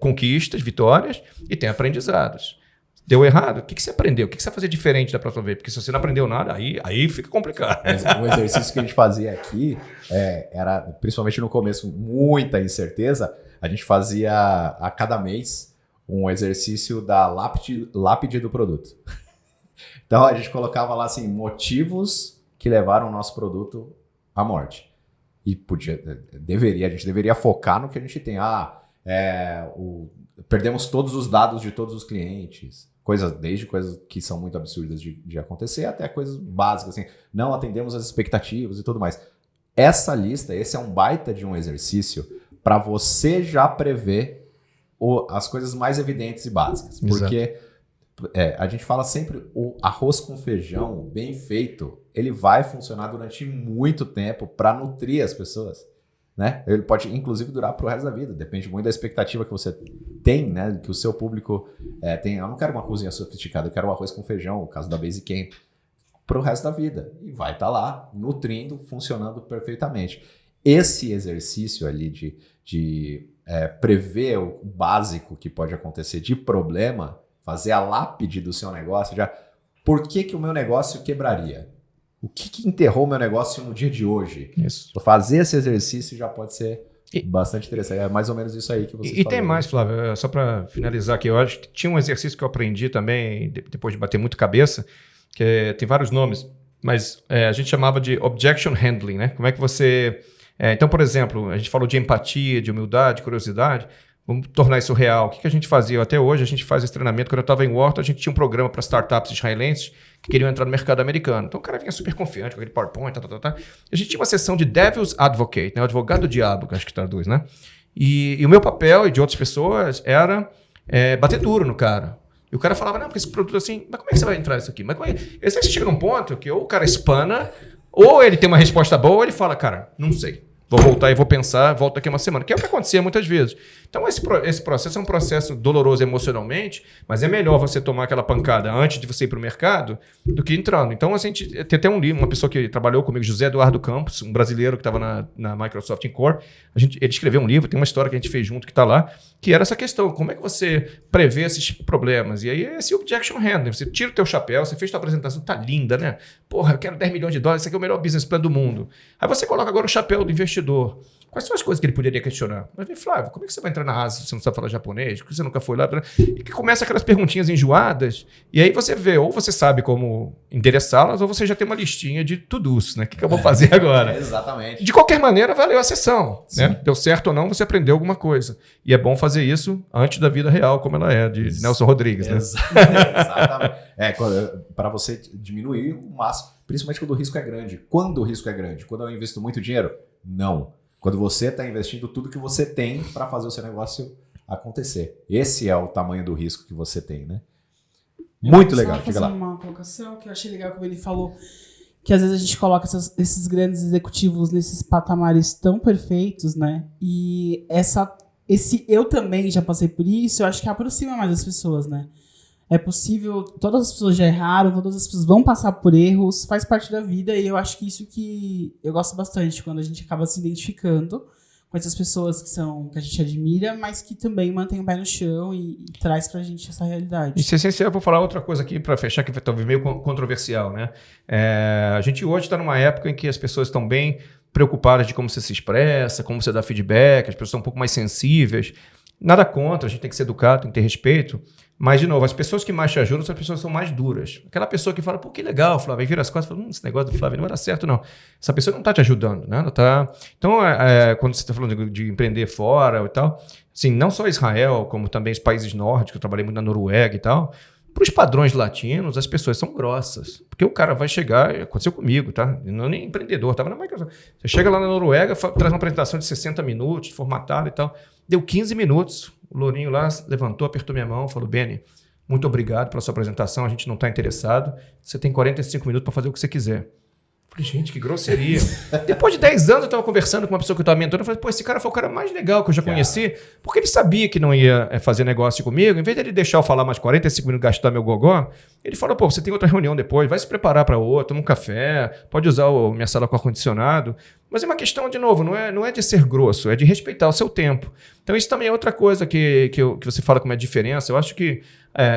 conquistas, vitórias e tem aprendizados. Deu errado? O que você aprendeu? O que você vai fazer diferente da próxima vez? Porque se você não aprendeu nada, aí fica complicado. Um exercício que a gente fazia aqui era, principalmente no começo, muita incerteza. A gente fazia a cada mês um exercício da lápide do produto. Então a gente colocava lá assim, motivos que levaram o nosso produto à morte. E a gente deveria focar no que a gente tem. Perdemos todos os dados de todos os clientes. Desde coisas que são muito absurdas de acontecer até coisas básicas, assim, não atendemos as expectativas e tudo mais. Essa lista, esse é um baita de um exercício para você já prever as coisas mais evidentes e básicas. Exato. Porque a gente fala sempre, o arroz com feijão bem feito, ele vai funcionar durante muito tempo para nutrir as pessoas. Né? Ele pode, inclusive, durar para o resto da vida. Depende muito da expectativa que você tem, né? Que o seu público tem. Eu não quero uma cozinha sofisticada, eu quero um arroz com feijão, o caso da Basecamp, para o resto da vida. E vai estar lá, nutrindo, funcionando perfeitamente. Esse exercício ali de prever o básico que pode acontecer de problema, fazer a lápide do seu negócio, por que o meu negócio quebraria? O que enterrou meu negócio no dia de hoje? Isso. Fazer esse exercício já pode ser bastante interessante. É mais ou menos isso aí que você E tem mais, Flávio, só para finalizar aqui, eu acho que tinha um exercício que eu aprendi também, depois de bater muito cabeça, que tem vários nomes, mas a gente chamava de objection handling, né? Como é que você... então, por exemplo, a gente falou de empatia, de humildade, curiosidade. Vamos tornar isso real. O que a gente fazia? Até hoje a gente faz esse treinamento. Quando eu estava em Wharton, a gente tinha um programa para startups israelenses que queriam entrar no mercado americano. Então o cara vinha super confiante com aquele PowerPoint, A gente tinha uma sessão de Devil's Advocate, né? O advogado do diabo, que acho que traduz, né? E o meu papel e de outras pessoas era bater duro no cara. E o cara falava, não, porque esse produto assim, mas como é que você vai entrar nisso aqui? Mas como é que... Você chega num ponto que ou o cara espana, ou ele tem uma resposta boa, ou ele fala, cara, não sei. Vou voltar e vou pensar, volto daqui uma semana. Que é o que acontecia muitas vezes. Então, esse processo é um processo doloroso emocionalmente, mas é melhor você tomar aquela pancada antes de você ir para o mercado do que entrando. Então, a gente tem até um livro, uma pessoa que trabalhou comigo, José Eduardo Campos, um brasileiro que estava na Microsoft Core. Ele escreveu um livro, tem uma história que a gente fez junto que está lá, que era essa questão, como é que você prevê esses problemas? E aí é esse objection handling, você tira o teu chapéu, você fez tua apresentação, tá linda, né? Porra, eu quero 10 milhões de dólares, isso aqui é o melhor business plan do mundo. Aí você coloca agora o chapéu do investidor. Quais são as coisas que ele poderia questionar? Mas vem, Flávio, como é que você vai entrar na Ásia se você não sabe falar japonês? Por que você nunca foi lá? E que começa aquelas perguntinhas enjoadas, e aí você vê, ou você sabe como endereçá-las, ou você já tem uma listinha de to-dos, né? O que eu vou fazer agora? Exatamente. De qualquer maneira, valeu a sessão. Né? Deu certo ou não, você aprendeu alguma coisa. E é bom fazer isso antes da vida real, como ela é, de Nelson Rodrigues. Né? Exatamente. Para você diminuir o máximo, principalmente quando o risco é grande. Quando o risco é grande? Quando eu invisto muito dinheiro? Não. Quando você está investindo tudo que você tem para fazer o seu negócio acontecer. Esse é o tamanho do risco que você tem, né? Muito legal. Só fazer uma colocação que eu achei legal como ele falou, que às vezes a gente coloca esses grandes executivos nesses patamares tão perfeitos, né? E eu também já passei por isso, eu acho que aproxima mais as pessoas, né? É possível, todas as pessoas já erraram, todas as pessoas vão passar por erros, faz parte da vida, e eu acho que isso que eu gosto bastante, quando a gente acaba se identificando com essas pessoas que a gente admira, mas que também mantém o pé no chão e traz pra gente essa realidade. Isso é essencial. Eu vou falar outra coisa aqui para fechar, que talvez meio controversial, né? A gente hoje está numa época em que as pessoas estão bem preocupadas de como você se expressa, como você dá feedback, as pessoas estão um pouco mais sensíveis. Nada contra, a gente tem que ser educado, tem que ter respeito. Mas, de novo, as pessoas que mais te ajudam são as pessoas que são mais duras. Aquela pessoa que fala, pô, que legal, Flávio, aí vira as costas e fala, esse negócio do Flávio não vai dar certo, não. Essa pessoa não está te ajudando, né? Então, quando você está falando de empreender fora e tal, assim, não só Israel, como também os países nórdicos, eu trabalhei muito na Noruega e tal, para os padrões latinos, as pessoas são grossas. Porque o cara vai chegar, aconteceu comigo, tá? Eu não nem empreendedor, estava na Microsoft. Você chega lá na Noruega, traz uma apresentação de 60 minutos, formatada e tal. Deu 15 minutos, o lourinho lá levantou, apertou minha mão, falou, Beni, muito obrigado pela sua apresentação, a gente não está interessado, você tem 45 minutos para fazer o que você quiser. Falei, gente, que grosseria. Depois de 10 anos eu estava conversando com uma pessoa que eu estava mentorando, eu falei, pô, esse cara foi o cara mais legal que eu já conheci, porque ele sabia que não ia fazer negócio comigo, em vez dele deixar eu falar mais 45 minutos, gastar meu gogó, ele falou, pô, você tem outra reunião depois, vai se preparar para outra, toma um café, pode usar minha sala com ar-condicionado. Mas é uma questão, de novo, não é de ser grosso, é de respeitar o seu tempo. Então isso também é outra coisa que você fala como é a diferença. Eu acho que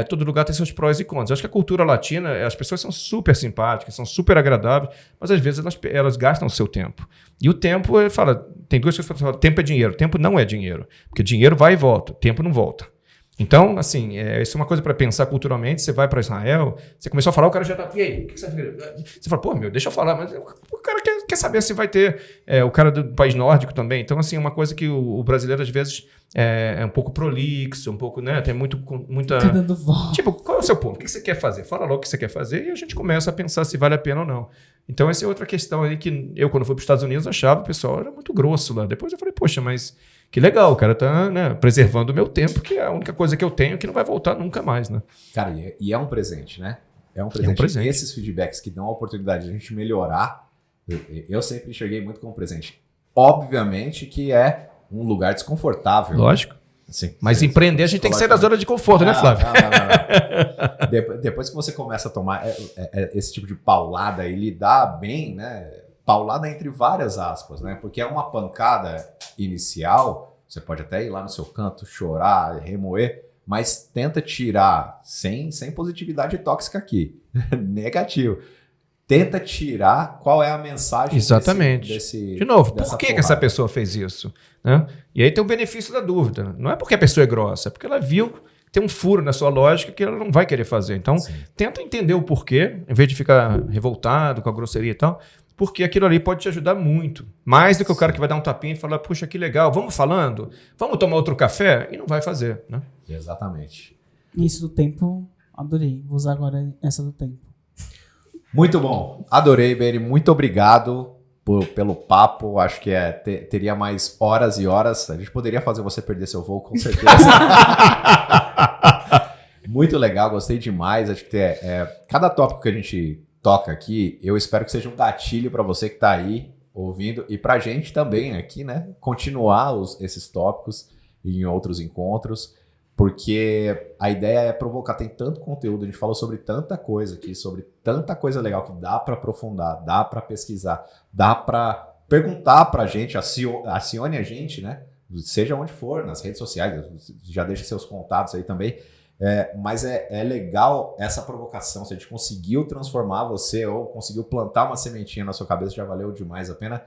todo lugar tem seus prós e contras. Eu acho que a cultura latina, as pessoas são super simpáticas, são super agradáveis, mas às vezes elas gastam o seu tempo. E o tempo, ele fala, tem duas coisas que falam, tempo é dinheiro. Tempo não é dinheiro, porque dinheiro vai e volta, tempo não volta. Então, assim, isso é uma coisa para pensar culturalmente. Você vai para Israel, você começou a falar, o cara já tá. E aí, o que você vai fazer? Você fala, pô, deixa eu falar, mas o cara quer saber se vai ter. O cara do país nórdico também. Então, assim, é uma coisa que o brasileiro, às vezes, é um pouco prolixo, um pouco, né? Tem muita. Tá dando volta. Tipo, qual é o seu ponto? O que você quer fazer? Fala logo o que você quer fazer e a gente começa a pensar se vale a pena ou não. Então, essa é outra questão aí que eu, quando fui para os Estados Unidos, achava o pessoal era muito grosso lá. Depois eu falei, poxa, mas. Que legal, o cara tá, né, preservando o meu tempo, que é a única coisa que eu tenho que não vai voltar nunca mais, né? Cara, e é um presente, né? É um presente. Esses feedbacks que dão a oportunidade de a gente melhorar, eu sempre enxerguei muito como presente. Obviamente que é um lugar desconfortável. Lógico. Assim, mas empreender a gente tem que sair da zona de conforto, né, Flávio? Não. Depois que você começa a tomar esse tipo de paulada e lidar bem, né? Paulada entre várias aspas, né? Porque é uma pancada inicial, você pode até ir lá no seu canto, chorar, remoer, mas tenta tirar, sem positividade tóxica aqui, negativo. Tenta tirar qual é a mensagem. Exatamente. De novo, por que essa pessoa fez isso? Né? E aí tem o benefício da dúvida. Não é porque a pessoa é grossa, é porque ela viu tem um furo na sua lógica que ela não vai querer fazer. Então, tenta entender o porquê, em vez de ficar revoltado com a grosseria e tal, porque aquilo ali pode te ajudar muito. Mais do que o cara que vai dar um tapinha e falar, puxa, que legal, vamos falando? Vamos tomar outro café? E não vai fazer, né? Exatamente. Isso do tempo, adorei. Vou usar agora essa do tempo. Muito bom. Adorei, Beni. Muito obrigado pelo papo. Acho que teria mais horas e horas. A gente poderia fazer você perder seu voo, com certeza. Muito legal, gostei demais. Acho que cada tópico que a gente toca aqui, eu espero que seja um gatilho para você que está aí ouvindo e para a gente também aqui, né? Continuar esses tópicos em outros encontros, porque a ideia é provocar. Tem tanto conteúdo, a gente falou sobre tanta coisa aqui, sobre tanta coisa legal que dá para aprofundar, dá para pesquisar, dá para perguntar para a gente, acione a gente, né? Seja onde for, nas redes sociais, já deixa seus contatos aí também. Mas é legal essa provocação. Se a gente conseguiu transformar você ou conseguiu plantar uma sementinha na sua cabeça, já valeu demais a pena.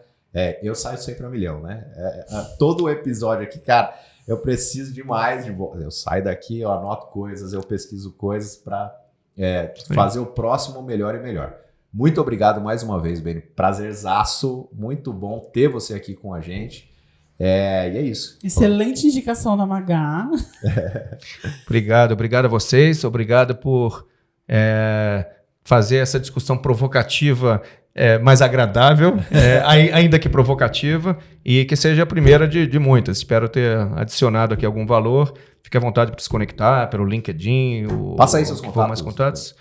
Eu saio sempre a milhão, né? Todo o episódio aqui, cara, eu preciso demais eu saio daqui, eu anoto coisas, eu pesquiso coisas para fazer o próximo melhor e melhor. Muito obrigado mais uma vez, Beni. Prazerzaço, muito bom ter você aqui com a gente. E é isso. Excelente indicação da Magá. Obrigado a vocês. Obrigado por fazer essa discussão provocativa mais agradável, ainda que provocativa, e que seja a primeira de muitas. Espero ter adicionado aqui algum valor. Fique à vontade para se conectar pelo LinkedIn. Passa aí seus contatos. Mais contatos.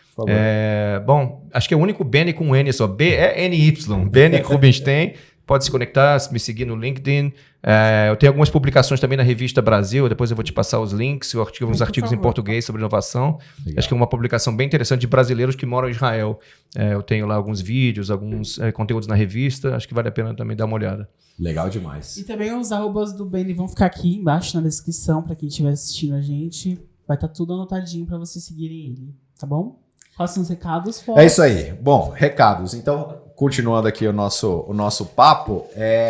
Bom, acho que é o único Beni com N só. B-E-N-Y. Beni Rubinstein. Pode se conectar, me seguir no LinkedIn. Eu tenho algumas publicações também na Revista Brasil, depois eu vou te passar os links, uns artigos em português sobre inovação. Legal. Acho que é uma publicação bem interessante de brasileiros que moram em Israel. Eu tenho lá alguns vídeos, alguns conteúdos na revista, acho que vale a pena também dar uma olhada. Legal demais. E também os arrobas do Beni vão ficar aqui embaixo na descrição para quem estiver assistindo a gente. Vai estar tudo anotadinho para vocês seguirem ele, tá bom? Passem os recados. É isso aí. Bom, recados. Então, continuando aqui o nosso papo,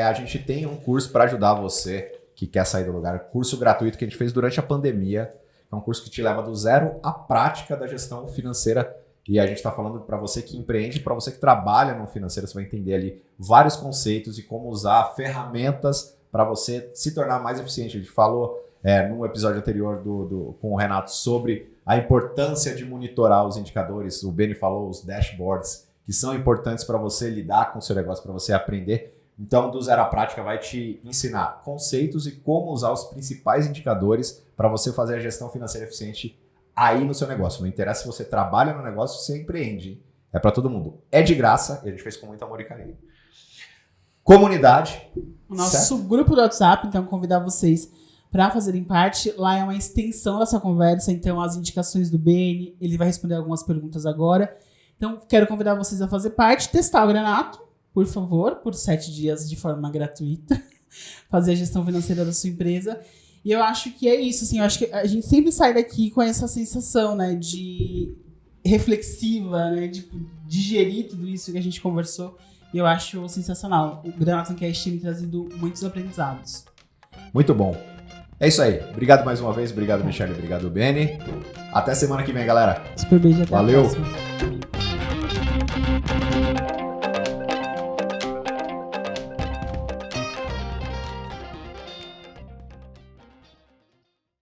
a gente tem um curso para ajudar você que quer sair do lugar. Curso gratuito que a gente fez durante a pandemia. É um curso que te leva do zero à prática da gestão financeira. E a gente está falando para você que empreende, para você que trabalha no financeiro. Você vai entender ali vários conceitos e como usar ferramentas para você se tornar mais eficiente. A gente falou no episódio anterior com o Renato sobre a importância de monitorar os indicadores. O Beni falou os dashboards, que são importantes para você lidar com o seu negócio, para você aprender. Então, do Zero à Prática vai te ensinar conceitos e como usar os principais indicadores para você fazer a gestão financeira eficiente aí no seu negócio. Não interessa se você trabalha no negócio, você empreende. É para todo mundo. É de graça e a gente fez com muito amor e carinho. Comunidade. O nosso grupo do WhatsApp, então convidar vocês para fazerem parte. Lá é uma extensão dessa conversa, então as indicações do Beni, ele vai responder algumas perguntas agora. Então, quero convidar vocês a fazer parte, testar o Granato, por favor, por 7 dias de forma gratuita, fazer a gestão financeira da sua empresa. E eu acho que é isso, assim, eu acho que a gente sempre sai daqui com essa sensação, né, de reflexiva, né, de digerir tudo isso que a gente conversou. E eu acho sensacional. O Granato Cast tem me trazido muitos aprendizados. Muito bom. É isso aí. Obrigado mais uma vez. Obrigado, Michele. Obrigado, Beni. Até semana que vem, galera. Super beijo, até Valeu. a próxima.